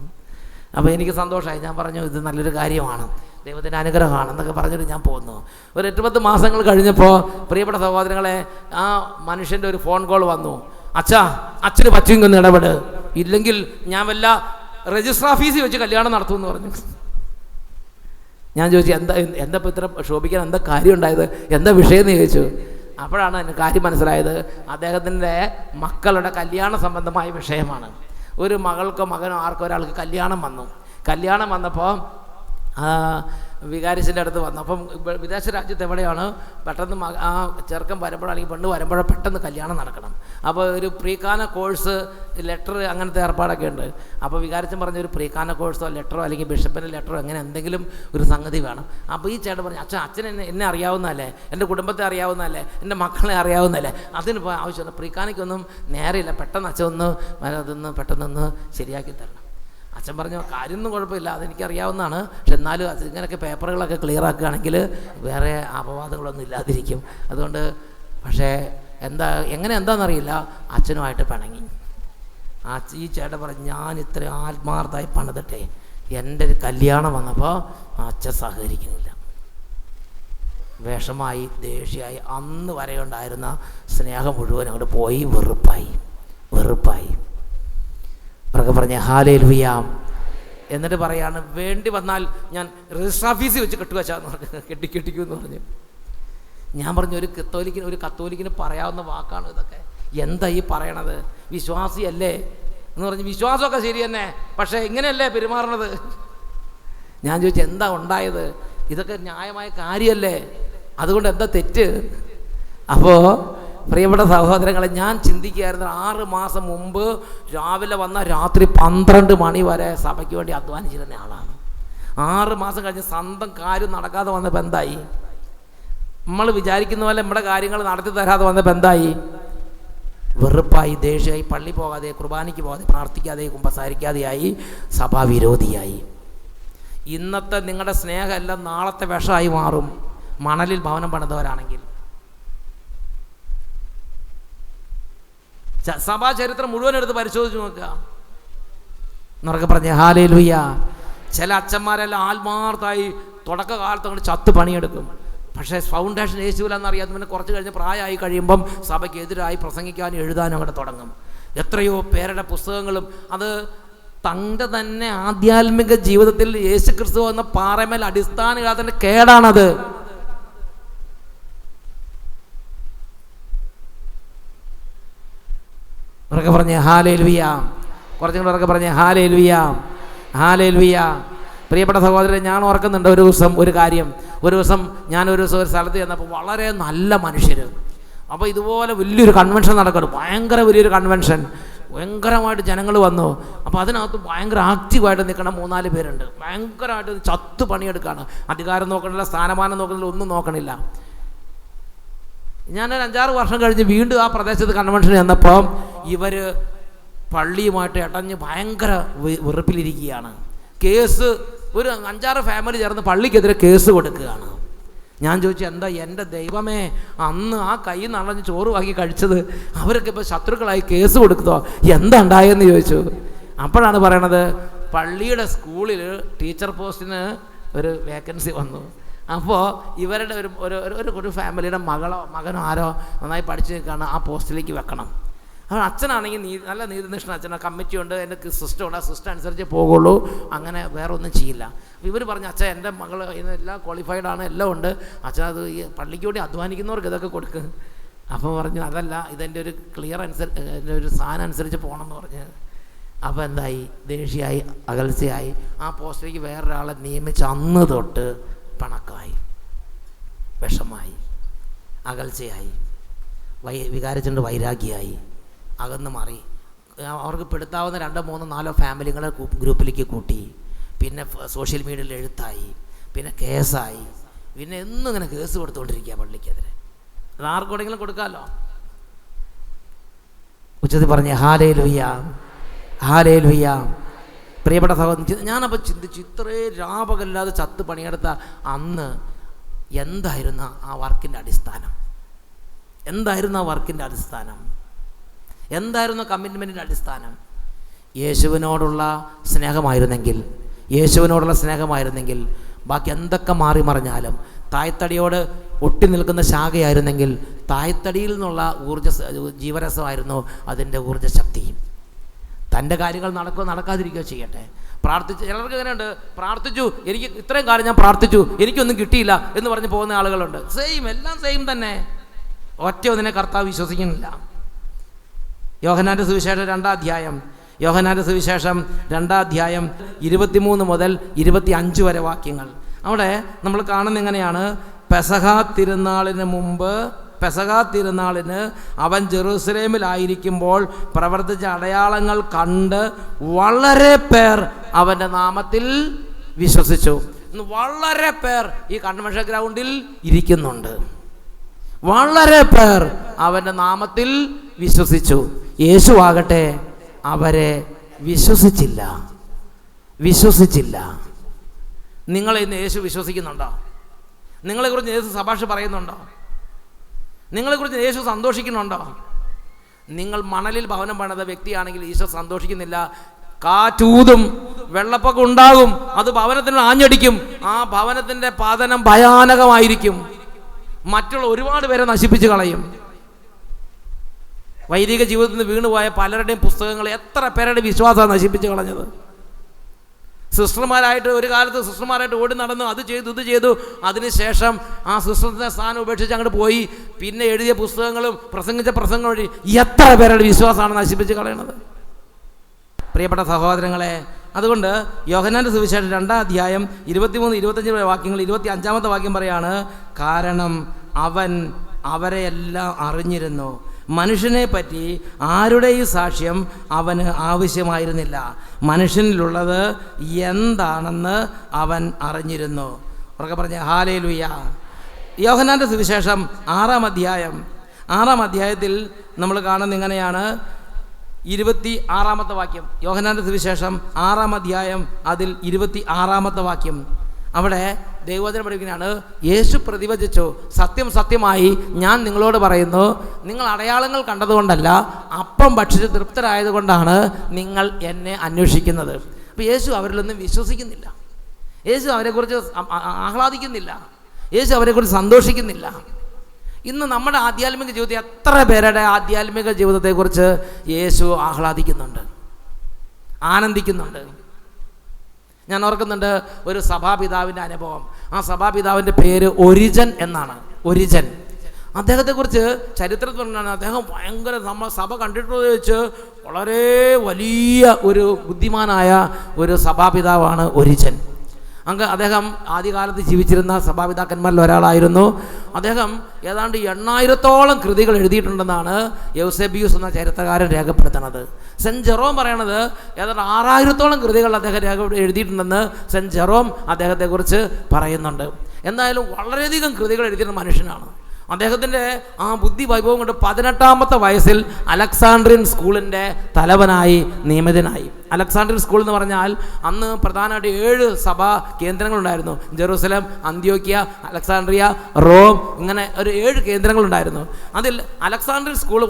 അപ്പോൾ എനിക്ക് സന്തോഷമായി. ഞാൻ പറഞ്ഞു, ഇത് നല്ലൊരു കാര്യമാണ്, ദൈവത്തിൻ്റെ അനുഗ്രഹമാണെന്നൊക്കെ പറഞ്ഞിട്ട് ഞാൻ പോന്നു. ഒരു 8-10 മാസങ്ങൾ കഴിഞ്ഞപ്പോൾ പ്രിയപ്പെട്ട സഹോദരങ്ങളെ, ആ മനുഷ്യൻ്റെ ഒരു ഫോൺ കോൾ വന്നു. അച്ഛന് പറ്റുമെങ്കിൽ ഇടപെട്, ഇല്ലെങ്കിൽ ഞാൻ വല്ല രജിസ്റ്റർ ഓഫീസിൽ വെച്ച് കല്യാണം നടത്തുമെന്ന് പറഞ്ഞു. ഞാൻ ചോദിച്ചു, എന്താ ഇപ്പോൾ ഇത്ര ശോഭിക്കാൻ എന്താ കാര്യം ഉണ്ടായത്, എന്താ വിഷയം എന്ന് ചോദിച്ചു. അപ്പോഴാണ് എനിക്ക് കാര്യം മനസ്സിലായത്. അദ്ദേഹത്തിൻ്റെ മക്കളുടെ കല്യാണ സംബന്ധമായ വിഷയമാണ്. ഒരു മകൾക്കോ മകനോ ആർക്കോ ഒരാൾക്ക് കല്യാണം വന്നപ്പോൾ വികാരിച്ചിൻ്റെ അടുത്ത് വന്നു. അപ്പം വിദേശ രാജ്യത്ത് എവിടെയാണ് പെട്ടെന്ന് ആ ചെറുക്കൻ വരുമ്പോഴോ അല്ലെങ്കിൽ പെണ്ണ് വരുമ്പോഴോ പെട്ടെന്ന് കല്യാണം നടക്കണം. അപ്പോൾ ഒരു പ്രീകാന കോഴ്സ്, ലെറ്റർ, അങ്ങനത്തെ ഏർപ്പാടൊക്കെ ഉണ്ട്. അപ്പോൾ വികാരിച്ചൻ പറഞ്ഞ ഒരു പ്രീകാന കോഴ്സോ ലെറ്ററോ അല്ലെങ്കിൽ ബിഷപ്പിൻ്റെ ലെറ്ററോ അങ്ങനെ എന്തെങ്കിലും ഒരു സംഗതി വേണം. അപ്പോൾ ഈ ചേട്ടൻ പറഞ്ഞു, അച്ഛൻ എന്നെ അറിയാവുന്നതല്ലേ, എൻ്റെ കുടുംബത്തെ അറിയാവുന്നതല്ലേ, എൻ്റെ മക്കളെ അറിയാവുന്നതല്ലേ, അതിന് ആവശ്യമില്ല, പ്രീകാനയ്ക്കൊന്നും നേരെയില്ല, പെട്ടെന്ന് അതൊന്ന് പെട്ടെന്നൊന്ന് ശരിയാക്കി തരണം. അച്ഛൻ പറഞ്ഞു, കാര്യമൊന്നും കുഴപ്പമില്ല, അതെനിക്കറിയാവുന്നതാണ്, പക്ഷെ എന്നാലും അത് ഇങ്ങനെയൊക്കെ പേപ്പറുകളൊക്കെ ക്ലിയർ ആക്കുകയാണെങ്കിൽ വേറെ അപവാദങ്ങളൊന്നും ഇല്ലാതിരിക്കും. അതുകൊണ്ട് പക്ഷേ എന്താണെന്നറിയില്ല, അച്ഛനുമായിട്ട് പിണങ്ങി. ഈ ചേട്ടൻ പറഞ്ഞു, ഞാൻ ഇത്ര ആത്മാർത്ഥമായി പണിതിട്ടെ എൻ്റെ ഒരു കല്യാണം വന്നപ്പോൾ അച്ഛൻ സഹകരിക്കുന്നില്ല. വിഷമായി, ദേഷ്യമായി, അന്ന് വരെ ഉണ്ടായിരുന്ന സ്നേഹം മുഴുവൻ അങ്ങോട്ട് പോയി, വെറുപ്പായി. അവർക്ക് പറഞ്ഞ ഹല്ലേലൂയ. എന്നിട്ട് പറയാണ്, വേണ്ടി വന്നാൽ ഞാൻ രജിസ്റ്റർ ഓഫീസിൽ വെച്ച് കെട്ടുവച്ചാന്ന് പറഞ്ഞു, കെട്ടിക്കുമെന്ന് പറഞ്ഞു. ഞാൻ പറഞ്ഞു, ഒരു കത്തോലിക്കിന് പറയാവുന്ന വാക്കാണ് ഇതൊക്കെ, എന്താ ഈ പറയണത്, വിശ്വാസിയല്ലേ എന്ന് പറഞ്ഞു. വിശ്വാസമൊക്കെ ശരി തന്നെ, പക്ഷേ ഇങ്ങനെയല്ലേ പെരുമാറണത്. ഞാൻ ചോദിച്ചു, എന്താ ഉണ്ടായത്, ഇതൊക്കെ ന്യായമായ കാര്യമല്ലേ, അതുകൊണ്ട് എന്താ തെറ്റ്? അപ്പോൾ പ്രിയപ്പെട്ട സഹോദരങ്ങളെ, ഞാൻ ചിന്തിക്കുകയായിരുന്നു 6 മാസം മുമ്പ് രാവിലെ വന്ന രാത്രി 12 മണി വരെ സഭയ്ക്ക് വേണ്ടി അധ്വാനിച്ചിരുന്ന ആളാണ്. 6 മാസം കഴിഞ്ഞ് സ്വന്തം കാര്യം നടക്കാതെ വന്നപ്പോൾ എന്തായി? നമ്മൾ വിചാരിക്കുന്ന പോലെ നമ്മുടെ കാര്യങ്ങൾ നടത്തി തരാതെ വന്നപ്പോൾ എന്തായി? വെറുപ്പായി, ദേഷ്യമായി, പള്ളി പോകാതെ, കുർബാനയ്ക്ക് പോകാതെ, പ്രാർത്ഥിക്കാതെ, കുമ്പസാരിക്കാതെയായി, സഭാവിരോധിയായി. ഇന്നത്തെ നിങ്ങളുടെ സ്നേഹമെല്ലാം നാളത്തെ വിഷമായി മാറും മണലിൽ ഭവനം പണിതവരാണെങ്കിൽ. സഭാ ചരിത്രം മുഴുവൻ എടുത്ത് പരിശോധിച്ച് നോക്കുക. എന്നൊക്കെ പറഞ്ഞ് ഹല്ലേലൂയ. ചില അച്ഛന്മാരെല്ലാം ആത്മാർത്ഥമായി തുടക്കകാലത്ത് അങ്ങോട്ട് ചത്ത് പണിയെടുക്കും. പക്ഷേ ഫൗണ്ടേഷൻ യേശുവിലെന്നറിയാതെ പിന്നെ കുറച്ച് കഴിഞ്ഞ് പ്രായമായി കഴിയുമ്പം സഭയ്ക്കെതിരായി പ്രസംഗിക്കാനും എഴുതാനും അങ്ങോട്ട് തുടങ്ങും. എത്രയോ പേരുടെ പുസ്തകങ്ങളും അത് തൻ്റെ തന്നെ ആധ്യാത്മിക ജീവിതത്തിൽ യേശു ക്രിസ്തു എന്ന പാറമേൽ അടിസ്ഥാനമില്ലാത്തതിൻ്റെ കേടാണത്. ഉറക്കെ പറഞ്ഞേ ഹല്ലേലൂയ. കുറച്ചും കൂടെ ഉറക്കെ പറഞ്ഞേ ഹല്ലേലൂയ, ഹല്ലേലൂയ. പ്രിയപ്പെട്ട സഹോദരൻ, ഞാൻ ഓർക്കുന്നുണ്ട് ഒരു ദിവസം ഞാൻ ഒരു സ്ഥലത്ത് ചെന്നപ്പോൾ വളരെ നല്ല മനുഷ്യർ. അപ്പോൾ ഇതുപോലെ വലിയൊരു കൺവെൻഷൻ നടക്കണം, ഭയങ്കര വലിയൊരു കൺവെൻഷൻ, ഭയങ്കരമായിട്ട് ജനങ്ങൾ വന്നു. അപ്പോൾ അതിനകത്ത് ഭയങ്കര ആക്റ്റീവായിട്ട് നിൽക്കണം 3-4 പേരുണ്ട്. ഭയങ്കരമായിട്ട് ചത്ത് പണിയെടുക്കുകയാണ്. അധികാരം നോക്കണില്ല, സ്ഥാനമാനം നോക്കണില്ല, ഒന്നും നോക്കണില്ല. ഞാനൊരു 5-6 വർഷം കഴിഞ്ഞ് വീണ്ടും ആ പ്രദേശത്ത് കൺവെൻഷൻ ചെന്നപ്പോൾ ഇവർ പള്ളിയുമായിട്ട് ഇടഞ്ഞ് ഭയങ്കര വെറുപ്പിലിരിക്കുകയാണ്. കേസ് ഒരു 5-6 ഫാമിലി ചേർന്ന് പള്ളിക്കെതിരെ കേസ് കൊടുക്കുകയാണ്. ഞാൻ ചോദിച്ചു, എന്താ എൻ്റെ ദൈവമേ, അന്ന് ആ കൈ നടഞ്ഞ് ചോറ് വാങ്ങി കഴിച്ചത് അവരൊക്കെ ഇപ്പോൾ ശത്രുക്കളായി കേസ് കൊടുത്തോ, എന്താ ഉണ്ടായെന്ന് ചോദിച്ചു. അപ്പോഴാണ് പറയണത്, പള്ളിയുടെ സ്കൂളിൽ ടീച്ചർ പോസ്റ്റിന് ഒരു വേക്കൻസി വന്നു. അപ്പോൾ ഇവരുടെ ഒരു ഫാമിലിയുടെ മകനോ ആരോ നന്നായി പഠിച്ചു നിൽക്കുകയാണ്, ആ പോസ്റ്റിലേക്ക് വെക്കണം. അപ്പോൾ അച്ഛനാണെങ്കിൽ നല്ല നീതിനിഷ്ഠ അച്ഛനാ, കമ്മിറ്റിയുണ്ട്, എൻ്റെ സിസ്റ്റം ഉണ്ട്, ആ സിസ്റ്റം അനുസരിച്ച് പോകുള്ളൂ, അങ്ങനെ വേറെ ഒന്നും ചെയ്യില്ല. ഇവർ പറഞ്ഞു, അച്ഛൻ എൻ്റെ മകൾ എല്ലാം ക്വാളിഫൈഡാണ്, എല്ലാം ഉണ്ട്, അച്ഛൻ അത് ഈ പള്ളിക്ക് വേണ്ടി അധ്വാനിക്കുന്നവർക്ക് ഇതൊക്കെ കൊടുക്കുക. അപ്പോൾ പറഞ്ഞു, അതല്ല, ഇതെൻ്റെ ഒരു ക്ലിയർ എൻ്റെ ഒരു സാധനം അനുസരിച്ച് പോകണമെന്ന് പറഞ്ഞ്. അപ്പോൾ എന്തായി? ദേഷ്യമായി, അകൽച്ചയായി, ആ പോസ്റ്റിലേക്ക് വേറൊരാളെ നിയമിച്ച് അന്ന് തൊട്ട് പണക്കായി, വിഷമായി, അകൽച്ചയായി, വികാരിച്ചുകൊണ്ട് വൈരാഗ്യമായി, അകന്ന് മാറി. അവർക്ക് പെടുത്താവുന്ന 2, 3, 4 ഫാമിലികളെ ഗ്രൂപ്പിലേക്ക് കൂട്ടി. പിന്നെ സോഷ്യൽ മീഡിയയിൽ എഴുത്തായി, പിന്നെ കേസായി, പിന്നെ എന്നും ഇങ്ങനെ കേസ് കൊടുത്തുകൊണ്ടിരിക്കുക പള്ളിക്കെതിരെ. അത് ആർക്കെങ്കിലും കൊടുക്കാമല്ലോ. ഉച്ചത്തിൽ പറഞ്ഞേ ഹല്ലേലൂയ, ഹല്ലേലൂയ. പ്രിയപ്പെട്ട സഹോദരൻ, ഞാനപ്പോൾ ചിന്തിച്ചു, ഇത്രയും രാപകല്ലാതെ ചത്ത് പണിയെടുത്ത അന്ന് എന്തായിരുന്നു ആ വർക്കിൻ്റെ അടിസ്ഥാനം? എന്തായിരുന്നു ആ വർക്കിൻ്റെ അടിസ്ഥാനം? എന്തായിരുന്നു കമ്മിറ്റ്മെൻറ്റിൻ്റെ അടിസ്ഥാനം? യേശുവിനോടുള്ള സ്നേഹമായിരുന്നെങ്കിൽ ബാക്കി എന്തൊക്കെ മാറി മറിഞ്ഞാലും, തായ്തടിയോട് ഒട്ടി നിൽക്കുന്ന ശാഖയായിരുന്നെങ്കിൽ തായ്തടിയിൽ നിന്നുള്ള ജീവരസമായിരുന്നു അതിൻ്റെ ഊർജ്ജശക്തി. തൻ്റെ കാര്യങ്ങൾ നടക്കുകയോ നടക്കാതിരിക്കുകയോ ചെയ്യട്ടെ. പ്രാർത്ഥിച്ച് ചിലർക്ക് എങ്ങനെയുണ്ട്, പ്രാർത്ഥിച്ചു, എനിക്ക് ഇത്രയും കാലം ഞാൻ പ്രാർത്ഥിച്ചു, എനിക്കൊന്നും കിട്ടിയില്ല എന്ന് പറഞ്ഞ് പോകുന്ന ആളുകളുണ്ട്. എല്ലാം സെയിം തന്നെ. ഒറ്റ ഒന്നിനെ കർത്താവ് വിശ്വസിക്കുന്നില്ല. യോഹന്നാൻ്റെ സുവിശേഷം 2-ാം അധ്യായം 23 മുതൽ 25 വരെ വാക്യങ്ങൾ. അവിടെ നമ്മൾ കാണുന്ന എങ്ങനെയാണ്, പെസഹ തിരുനാളിന് അവൻ ജെറൂസലേമിലായിരിക്കുമ്പോൾ പ്രവർത്തിച്ച അടയാളങ്ങൾ കണ്ട് വളരെ പേർ അവൻ്റെ നാമത്തിൽ വിശ്വസിച്ചു. വളരെ പേർ ഈ കൺവെൻഷൻ ഗ്രൗണ്ടിൽ ഇരിക്കുന്നുണ്ട്. വളരെ പേർ അവൻ്റെ നാമത്തിൽ വിശ്വസിച്ചു. യേശുവാകട്ടെ അവരെ വിശ്വസിച്ചില്ല. നിങ്ങളെ ഇന്ന് യേശു വിശ്വസിക്കുന്നുണ്ടോ? നിങ്ങളെക്കുറിച്ച് യേശു ശുപാർശ പറയുന്നുണ്ടോ? നിങ്ങളെക്കുറിച്ച് യേശു സന്തോഷിക്കുന്നുണ്ടോ? നിങ്ങൾ മണലിൽ ഭവനം പണിത വ്യക്തിയാണെങ്കിൽ ഈശോ സന്തോഷിക്കുന്നില്ല. കാറ്റൂതും, വെള്ളപ്പൊക്കം ഉണ്ടാകും, അത് ഭവനത്തിന് ആഞ്ഞടിക്കും, ആ ഭവനത്തിൻ്റെ പതനം ഭയാനകമായിരിക്കും, മറ്റുള്ള ഒരുപാട് പേരെ നശിപ്പിച്ച് കളയും. വൈദിക ജീവിതത്തിൽ നിന്ന് വീണുപോയ പലരുടെയും പുസ്തകങ്ങൾ എത്ര പേരുടെ വിശ്വാസമാണ് നശിപ്പിച്ച് കളഞ്ഞത്. സിസ്റ്റർമാരായിട്ട് ഒരു കാലത്ത് സിസ്റ്റർമാരായിട്ട് ഓടി നടന്നു, അത് ചെയ്തു ഇത് ചെയ്തു, അതിനുശേഷം ആ സിസ്റ്ററിൻ്റെ സ്ഥാനം ഉപേക്ഷിച്ച് അങ്ങോട്ട് പോയി. പിന്നെ എഴുതിയ പുസ്തകങ്ങളും പ്രസംഗിച്ച പ്രസംഗം വഴി എത്ര പേരുടെ വിശ്വാസമാണ് നശിപ്പിച്ച് കളയണത്. പ്രിയപ്പെട്ട സഹോദരങ്ങളെ, അതുകൊണ്ട് യോഹന്നാൻ്റെ സുവിശേഷം 2-ാം അധ്യായം 23-25 വാക്യങ്ങൾ 25-ാമത്തെ വാക്യം പറയാണ്, കാരണം അവൻ അവരെയെല്ലാം അറിഞ്ഞിരുന്നു. മനുഷ്യനെ പറ്റി ആരുടെയും സാക്ഷ്യം അവന് ആവശ്യമായിരുന്നില്ല. മനുഷ്യനിലുള്ളത് എന്താണെന്ന് അവൻ അറിഞ്ഞിരുന്നു. ഉറക്കെ പറഞ്ഞ ഹല്ലേലൂയ. യോഹന്നാൻ്റെ സുവിശേഷം 6-ാം അധ്യായത്തിൽ നമ്മൾ കാണുന്നത് ഇങ്ങനെയാണ്. 26-ാമത്തെ വാക്യം. യോഹന്നാൻ്റെ സുവിശേഷം 6-ാം അധ്യായം അതിൽ 26-ാമത്തെ വാക്യം. അവിടെ ദൈവവചനം പഠിക്കുകയാണ്, യേശു പ്രതിവചിച്ചു, സത്യം സത്യമായി ഞാൻ നിങ്ങളോട് പറയുന്നു, നിങ്ങൾ അടയാളങ്ങൾ കണ്ടതുകൊണ്ടല്ല, അപ്പം ഭക്ഷിച്ച് തൃപ്തരായതുകൊണ്ടാണ് നിങ്ങൾ എന്നെ അന്വേഷിക്കുന്നത്. അപ്പോൾ യേശു അവരിലൊന്നും വിശ്വസിക്കുന്നില്ല. യേശു അവരെക്കുറിച്ച് ആഹ്ലാദിക്കുന്നില്ല. യേശു അവരെക്കുറിച്ച് സന്തോഷിക്കുന്നില്ല. ഇന്ന് നമ്മുടെ ആധ്യാത്മിക ജീവിതത്തിൽ എത്ര പേരുടെ ആധ്യാത്മിക ജീവിതത്തെക്കുറിച്ച് യേശു ആഹ്ലാദിക്കുന്നുണ്ട്, ആനന്ദിക്കുന്നുണ്ട്. ഞാൻ ഓർക്കുന്നുണ്ട് ഒരു സഭാപിതാവിൻ്റെ അനുഭവം. ആ സഭാപിതാവിൻ്റെ പേര് ഒരിജൻ എന്നാണ്. ഒരിജൻ. അദ്ദേഹത്തെക്കുറിച്ച് ചരിത്രത്തിൽ പറഞ്ഞാണ്, അദ്ദേഹം ഭയങ്കര, നമ്മൾ സഭ കണ്ടിട്ടുള്ളത് വെച്ച് വളരെ വലിയ ഒരു ബുദ്ധിമാനായ ഒരു സഭാപിതാവാണ് ഒരിജൻ. അദ്ദേഹം ആദ്യകാലത്ത് ജീവിച്ചിരുന്ന സഭാപിതാക്കന്മാരിൽ ഒരാളായിരുന്നു. അദ്ദേഹം ഏതാണ്ട് 8,000-ഓളം കൃതികൾ എഴുതിയിട്ടുണ്ടെന്നാണ് യൗസേബിയൂസ് എന്ന ചരിത്രകാരൻ രേഖപ്പെടുത്തുന്നത്. സെൻറ്റ് ജെറോം പറയണത് ഏതാണ്ട് 6,000-ഓളം കൃതികൾ അദ്ദേഹം എഴുതിയിട്ടുണ്ടെന്ന് സെൻറ്റ് ജെറോം അദ്ദേഹത്തെക്കുറിച്ച് പറയുന്നുണ്ട്. എന്തായാലും വളരെയധികം കൃതികൾ എഴുതിയിരുന്ന മനുഷ്യനാണ്. അദ്ദേഹത്തിൻ്റെ ആ ബുദ്ധി വൈഭവം കൊണ്ട് 18-ാമത്തെ വയസ്സിൽ അലക്സാണ്ട്രിയൻ സ്കൂളിൻ്റെ തലവനായി നിയമിതനായി. അലക്സാണ്ട്രിയൻ സ്കൂൾ എന്ന് പറഞ്ഞാൽ അന്ന് പ്രധാനമായിട്ട് 7 സഭാ കേന്ദ്രങ്ങളുണ്ടായിരുന്നു. ജെറൂസലം, അന്ത്യോക്യ, അലക്സാണ്ട്രിയ, റോം, ഇങ്ങനെ ഒരു 7 കേന്ദ്രങ്ങളുണ്ടായിരുന്നു. അതിൽ അലക്സാണ്ട്രിയൻ സ്കൂൾ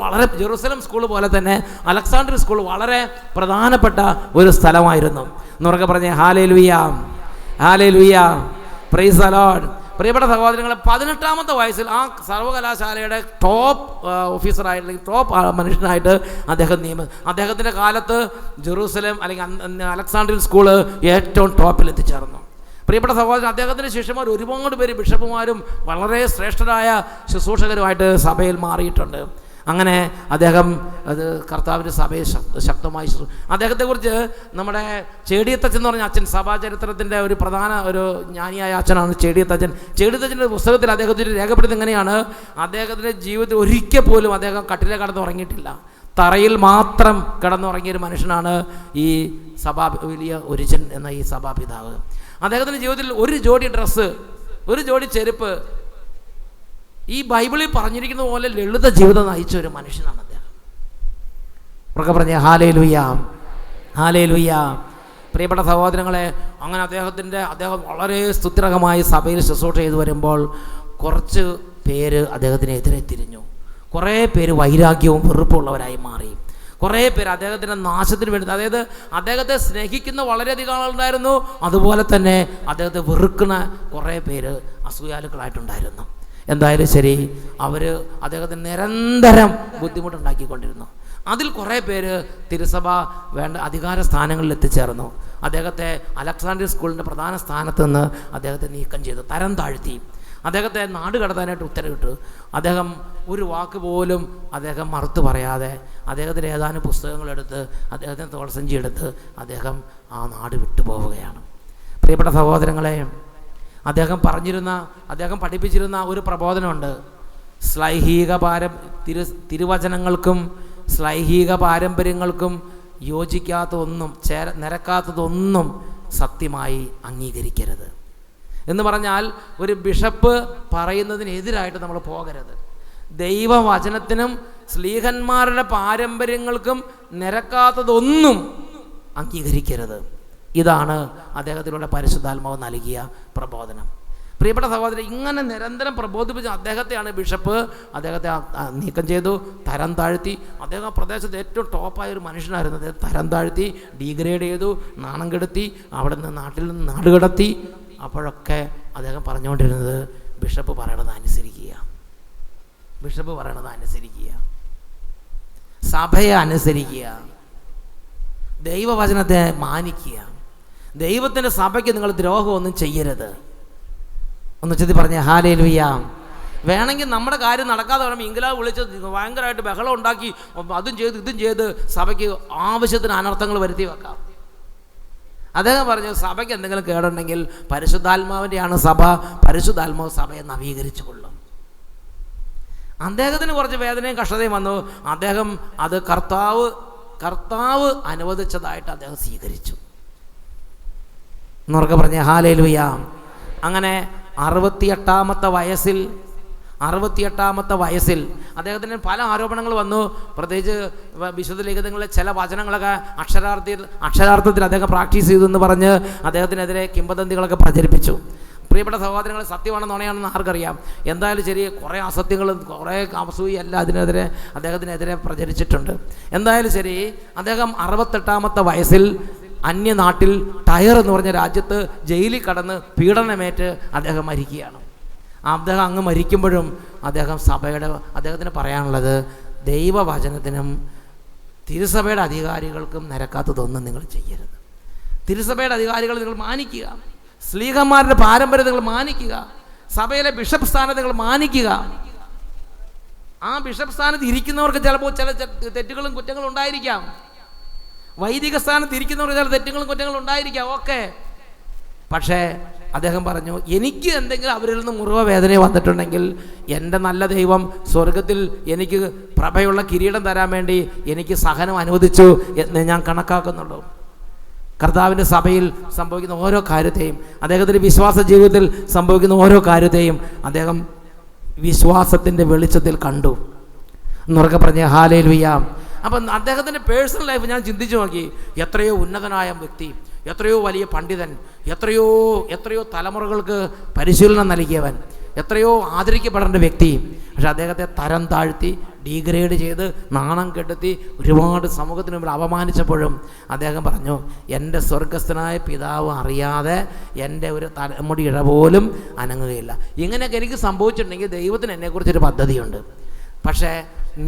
ജെറൂസലം സ്കൂൾ പോലെ തന്നെ അലക്സാണ്ട്രിയൻ സ്കൂൾ വളരെ പ്രധാനപ്പെട്ട ഒരു സ്ഥലമായിരുന്നു. എന്നുറക്കെ പറഞ്ഞേ hallelujah, hallelujah, praise the Lord. പ്രിയപ്പെട്ട സഹോദരങ്ങളെ, 18-ാമത്തെ വയസ്സിൽ ആ സർവകലാശാലയുടെ ടോപ്പ് ഓഫീസറായിട്ട്, അല്ലെങ്കിൽ ടോപ്പ് മനുഷ്യനായിട്ട് അദ്ദേഹം അദ്ദേഹത്തിൻ്റെ കാലത്ത് ജെറൂസലേം അല്ലെങ്കിൽ അലക്സാണ്ട്രിയൻ സ്കൂള് ഏറ്റവും ടോപ്പിൽ എത്തിച്ചേർന്നു. പ്രിയപ്പെട്ട സഹോദരൻ, അദ്ദേഹത്തിൻ്റെ ശിഷ്യന്മാർ ഒരുപാട് പേര് ബിഷപ്പുമാരും വളരെ ശ്രേഷ്ഠരായ ശുശ്രൂഷകരുമായിട്ട് സഭയിൽ മാറിയിട്ടുണ്ട്. അങ്ങനെ അദ്ദേഹം കർത്താവിൻ്റെ സഭയെ ശക്തമായി അദ്ദേഹത്തെക്കുറിച്ച് നമ്മുടെ ചേടിയത്തച്ഛൻ എന്ന് പറഞ്ഞ അച്ഛൻ, സഭാചരിത്രത്തിൻ്റെ ഒരു പ്രധാന ഒരു ജ്ഞാനിയായ അച്ഛനാണ് ചേടിയത്തച്ഛൻ. ചേടിയത്തച്ഛൻ്റെ പുസ്തകത്തിൽ അദ്ദേഹത്തിന് രേഖപ്പെടുത്തി എങ്ങനെയാണ്, അദ്ദേഹത്തിൻ്റെ ജീവിതത്തിൽ ഒരിക്കൽ പോലും അദ്ദേഹം കട്ടിലെ കിടന്നുറങ്ങിയിട്ടില്ല. തറയിൽ മാത്രം കിടന്നുറങ്ങിയൊരു മനുഷ്യനാണ് ഈ വലിയ ഒരിജൻ എന്ന ഈ സഭാപിതാവ്. അദ്ദേഹത്തിൻ്റെ ജീവിതത്തിൽ ഒരു ജോഡി ഡ്രസ്സ്, ഒരു ജോഡി ചെരുപ്പ്, ഈ ബൈബിളിൽ പറഞ്ഞിരിക്കുന്ന പോലെ ലളിത ജീവിതം നയിച്ച ഒരു മനുഷ്യനാണ് അദ്ദേഹം. ഉറക്കെ പറഞ്ഞേ ഹല്ലേലൂയ, ഹല്ലേലൂയ. പ്രിയപ്പെട്ട സഹോദരങ്ങളെ, അങ്ങനെ അദ്ദേഹം വളരെ സ്തുത്യർഹമായി സഭയിൽ ശുശ്രൂഷ ചെയ്തു വരുമ്പോൾ കുറച്ച് പേര് അദ്ദേഹത്തിനെതിരെ തിരിഞ്ഞു. കുറേ പേര് വൈരാഗ്യവും വെറുപ്പുള്ളവരായി മാറി. കുറേ പേര് അദ്ദേഹത്തിൻ്റെ നാശത്തിന് വേണ്ടി, അതായത് അദ്ദേഹത്തെ സ്നേഹിക്കുന്ന വളരെയധികം ആളുണ്ടായിരുന്നു, അതുപോലെ തന്നെ അദ്ദേഹത്തെ വെറുക്കുന്ന കുറേ പേര് അസൂയാലുക്കളായിട്ടുണ്ടായിരുന്നു. എന്തായാലും ശരി, അവർ അദ്ദേഹത്തിന് നിരന്തരം ബുദ്ധിമുട്ടുണ്ടാക്കിക്കൊണ്ടിരുന്നു. അതിൽ കുറേ പേര് തിരുസഭ വേണ്ട അധികാര സ്ഥാനങ്ങളിൽ എത്തിച്ചേർന്നു. അദ്ദേഹത്തെ അലക്സാണ്ട്രിയൻ സ്കൂളിൻ്റെ പ്രധാന സ്ഥാനത്ത് നിന്ന് അദ്ദേഹത്തെ നീക്കം ചെയ്തു, തരം താഴ്ത്തി. അദ്ദേഹത്തെ നാട് കടത്താനായിട്ട് ഉത്തരവിട്ടു. അദ്ദേഹം ഒരു വാക്ക് പോലും അദ്ദേഹം മറുത്തു പറയാതെ അദ്ദേഹത്തിൻ്റെ ഏതാനും പുസ്തകങ്ങളെടുത്ത് അദ്ദേഹത്തിൻ്റെ തോൾസഞ്ചി എടുത്ത് അദ്ദേഹം ആ നാട് വിട്ടുപോവുകയാണ്. പ്രിയപ്പെട്ട സഹോദരങ്ങളെ, അദ്ദേഹം പഠിപ്പിച്ചിരുന്ന ഒരു പ്രബോധനമുണ്ട്. തിരുവചനങ്ങൾക്കും ശ്ലൈഹിക പാരമ്പര്യങ്ങൾക്കും യോജിക്കാത്തതൊന്നും നിരക്കാത്തതൊന്നും സത്യമായി അംഗീകരിക്കരുത് എന്ന് പറഞ്ഞാൽ, ഒരു ബിഷപ്പ് പറയുന്നതിനെതിരായിട്ട് നമ്മൾ പോകരുത്. ദൈവവചനത്തിനും ശ്ലീഹന്മാരുടെ പാരമ്പര്യങ്ങൾക്കും നിരക്കാത്തതൊന്നും അംഗീകരിക്കരുത്. ഇതാണ് അദ്ദേഹത്തിലൂടെ പരിശുദ്ധാത്മാവ് നൽകിയ പ്രബോധനം. പ്രിയപ്പെട്ട സഹോദരൻ, ഇങ്ങനെ നിരന്തരം പ്രബോധിപ്പിച്ച അദ്ദേഹത്തെയാണ് ബിഷപ്പ് അദ്ദേഹത്തെ നീക്കം ചെയ്തു, തരം താഴ്ത്തി. അദ്ദേഹം പ്രദേശത്ത് ഏറ്റവും ടോപ്പായ ഒരു മനുഷ്യനായിരുന്നു. അദ്ദേഹം തരം താഴ്ത്തി, ഡീഗ്രേഡ് ചെയ്തു, നാണം കെടുത്തി, അവിടെ നിന്ന് നാട്ടിൽ നിന്ന് നാടുകടത്തി. അപ്പോഴൊക്കെ അദ്ദേഹം പറഞ്ഞുകൊണ്ടിരുന്നത് ബിഷപ്പ് പറയണത് അനുസരിക്കുക, ബിഷപ്പ് പറയണത് അനുസരിക്കുക, സഭയെ അനുസരിക്കുക, ദൈവവചനത്തെ മാനിക്കുക, ദൈവത്തിൻ്റെ സഭയ്ക്ക് നിങ്ങൾ ദ്രോഹമൊന്നും ചെയ്യരുത്. ഒന്ന് ചെത്തി പറഞ്ഞേ ഹല്ലേലൂയ. വേണമെങ്കിൽ നമ്മുടെ കാര്യം നടക്കാതെ പറയുമ്പോൾ ഇംഗ്ലാവ് വിളിച്ച് ഭയങ്കരമായിട്ട് ബഹളം ഉണ്ടാക്കി അതും ചെയ്ത് ഇതും ചെയ്ത് സഭയ്ക്ക് ആവശ്യത്തിന് അനർത്ഥങ്ങൾ വരുത്തി വെക്കാം. അദ്ദേഹം പറഞ്ഞു, സഭയ്ക്ക് എന്തെങ്കിലും കേടുണ്ടെങ്കിൽ പരിശുദ്ധാത്മാവിൻ്റെയാണ് സഭ, പരിശുദ്ധാത്മാവ് സഭയെ നവീകരിച്ചു കൊള്ളും. അദ്ദേഹത്തിന് കുറച്ച് വേദനയും കഷ്ടതയും വന്നു. അദ്ദേഹം അത് കർത്താവ് അനുവദിച്ചതായിട്ട് അദ്ദേഹം സ്വീകരിച്ചു. എന്നുറക്കെ പറഞ്ഞ ഹല്ലേലൂയ. അങ്ങനെ 68-ാമത്തെ വയസ്സിൽ അദ്ദേഹത്തിന് പല ആരോപണങ്ങൾ വന്നു. പ്രത്യേകിച്ച് വിശുദ്ധ ലിഖിതങ്ങളിലെ ചില വചനങ്ങളൊക്കെ അക്ഷരാർത്ഥത്തിൽ അദ്ദേഹം പ്രാക്ടീസ് ചെയ്തു എന്ന് പറഞ്ഞ് അദ്ദേഹത്തിനെതിരെ കിംവദന്തികളൊക്കെ പ്രചരിപ്പിച്ചു. പ്രിയപ്പെട്ട സഹോദരങ്ങളെ, സത്യമാണെന്ന് നുണയാണെന്ന് ആർക്കറിയാം. എന്തായാലും ശരി, കുറേ അസത്യങ്ങളും കുറേ അസൂയ എല്ലാം അദ്ദേഹത്തിനെതിരെ പ്രചരിച്ചിട്ടുണ്ട്. എന്തായാലും ശരി, അദ്ദേഹം 68-ാമത്തെ വയസ്സിൽ അന്യനാട്ടിൽ ടയർ എന്ന് പറഞ്ഞ രാജ്യത്ത് ജയിലിൽ കടന്ന് പീഡനമേറ്റ് അദ്ദേഹം മരിക്കുകയാണ്. അദ്ദേഹം അങ്ങ് മരിക്കുമ്പോഴും അദ്ദേഹത്തിന് പറയാനുള്ളത്, ദൈവവചനത്തിനും തിരുസഭയുടെ അധികാരികൾക്കും നിരക്കാത്തതൊന്നും നിങ്ങൾ ചെയ്യരുത്. തിരുസഭയുടെ അധികാരികൾ നിങ്ങൾ മാനിക്കുക, ശ്ലീഹന്മാരുടെ പാരമ്പര്യം നിങ്ങൾ മാനിക്കുക, സഭയിലെ ബിഷപ്പ് സ്ഥാനത്ത് നിങ്ങൾ മാനിക്കുക. ആ ബിഷപ്പ് സ്ഥാനത്ത് ഇരിക്കുന്നവർക്ക് ചിലപ്പോൾ ചില തെറ്റുകളും കുറ്റങ്ങളും ഉണ്ടായിരിക്കാം. വൈദിക സ്ഥാനത്ത് ഇരിക്കുന്നവർക്ക് ചില തെറ്റുകളും കുറ്റങ്ങളും ഉണ്ടായിരിക്കാം. ഓക്കെ, പക്ഷേ അദ്ദേഹം പറഞ്ഞു, എനിക്ക് എന്തെങ്കിലും അവരിൽ നിന്ന് മുറിവോ വേദനയോ വന്നിട്ടുണ്ടെങ്കിൽ എൻ്റെ നല്ല ദൈവം സ്വർഗത്തിൽ എനിക്ക് പ്രഭയുള്ള കിരീടം തരാൻ വേണ്ടി എനിക്ക് സഹനം അനുവദിച്ചു എന്ന് ഞാൻ കണക്കാക്കുന്നുള്ളൂ. കർത്താവിൻ്റെ സഭയിൽ സംഭവിക്കുന്ന ഓരോ കാര്യത്തെയും, അദ്ദേഹത്തിൻ്റെ വിശ്വാസ ജീവിതത്തിൽ സംഭവിക്കുന്ന ഓരോ കാര്യത്തെയും അദ്ദേഹം വിശ്വാസത്തിൻ്റെ വെളിച്ചത്തിൽ കണ്ടു. എന്നുറക്കെ പറഞ്ഞ ഹല്ലേലൂയ. അപ്പം അദ്ദേഹത്തിൻ്റെ പേഴ്സണൽ ലൈഫ് ഞാൻ ചിന്തിച്ചു നോക്കി. എത്രയോ ഉന്നതനായ വ്യക്തി, എത്രയോ വലിയ പണ്ഡിതൻ, എത്രയോ തലമുറകൾക്ക് പരിശീലനം നൽകിയവൻ, എത്രയോ ആദരിക്കപ്പെടേണ്ട വ്യക്തി. പക്ഷെ അദ്ദേഹത്തെ തരം താഴ്ത്തി, ഡീഗ്രേഡ് ചെയ്ത്, നാണം കെടുത്തി, ഒരുപാട് സമൂഹത്തിന് മുമ്പിൽ അപമാനിച്ചപ്പോഴും അദ്ദേഹം പറഞ്ഞു, എൻ്റെ സ്വർഗസ്ഥനായ പിതാവ് അറിയാതെ എൻ്റെ ഒരു തലമുടി ഇഴ പോലും അനങ്ങുകയില്ല. ഇങ്ങനെയൊക്കെ എനിക്ക് സംഭവിച്ചിട്ടുണ്ടെങ്കിൽ ദൈവത്തിന് എന്നെക്കുറിച്ചൊരു പദ്ധതിയുണ്ട്. പക്ഷേ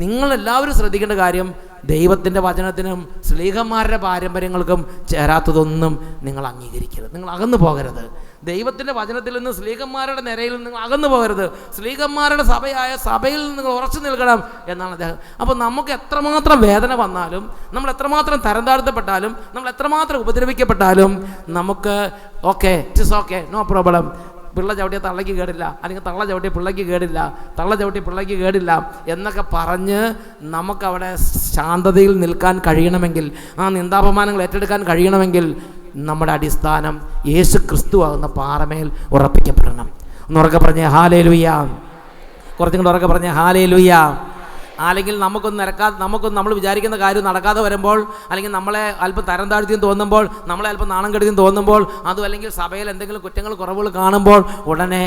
നിങ്ങളെല്ലാവരും ശ്രദ്ധിക്കേണ്ട കാര്യം, ദൈവത്തിൻ്റെ വചനത്തിനും ശ്ലീഹന്മാരുടെ പാരമ്പര്യങ്ങൾക്കും ചേരാത്തതൊന്നും നിങ്ങൾ അംഗീകരിക്കരുത്. നിങ്ങൾ അകന്നു പോകരുത്. ദൈവത്തിൻ്റെ വചനത്തിൽ നിന്ന് ശ്ലീഹന്മാരുടെ നിരയിൽ നിങ്ങൾ അകന്നു പോകരുത്. ശ്ലീഹന്മാരുടെ സഭയിൽ നിങ്ങൾ ഉറച്ചു നിൽക്കണം എന്നാണ് അദ്ദേഹം. അപ്പോൾ നമുക്ക് എത്രമാത്രം വേദന വന്നാലും, നമ്മൾ എത്രമാത്രം തരം താഴ്ത്തപ്പെട്ടാലും, നമ്മൾ എത്രമാത്രം ഉപദ്രവിക്കപ്പെട്ടാലും നമുക്ക് okay, it is okay, no problem. പിള്ള ചവിട്ടിയ തള്ളയ്ക്ക് കേടില്ല, അല്ലെങ്കിൽ തള്ള ചവിട്ടിയ പിള്ളയ്ക്ക് കേടില്ല, തള്ള ചവിട്ടിയ പിള്ളയ്ക്ക് കേടില്ല എന്നൊക്കെ പറഞ്ഞ് നമുക്കവിടെ ശാന്തതയിൽ നിൽക്കാൻ കഴിയണമെങ്കിൽ, ആ നിന്ദാപമാനങ്ങൾ ഏറ്റെടുക്കാൻ കഴിയണമെങ്കിൽ നമ്മുടെ അടിസ്ഥാനം യേശു ക്രിസ്തു ആകുന്ന പാറമേൽ ഉറപ്പിക്കപ്പെടണം. ഒന്നുറക്കെ പറഞ്ഞേ ഹല്ലേലൂയ. കുറച്ചും കൂടെ ഉറക്കെ പറഞ്ഞേ ഹല്ലേലൂയ. അല്ലെങ്കിൽ നമുക്കൊന്നും നമ്മൾ വിചാരിക്കുന്ന കാര്യം നടക്കാതെ വരുമ്പോൾ, അല്ലെങ്കിൽ നമ്മളെ അല്പം തരം താഴ്ത്തിയും തോന്നുമ്പോൾ, നമ്മളെ അല്പം നാണം കെടുത്തിയും തോന്നുമ്പോൾ, അതും അല്ലെങ്കിൽ സഭയിൽ എന്തെങ്കിലും കുറ്റങ്ങൾ കുറവുകൾ കാണുമ്പോൾ ഉടനെ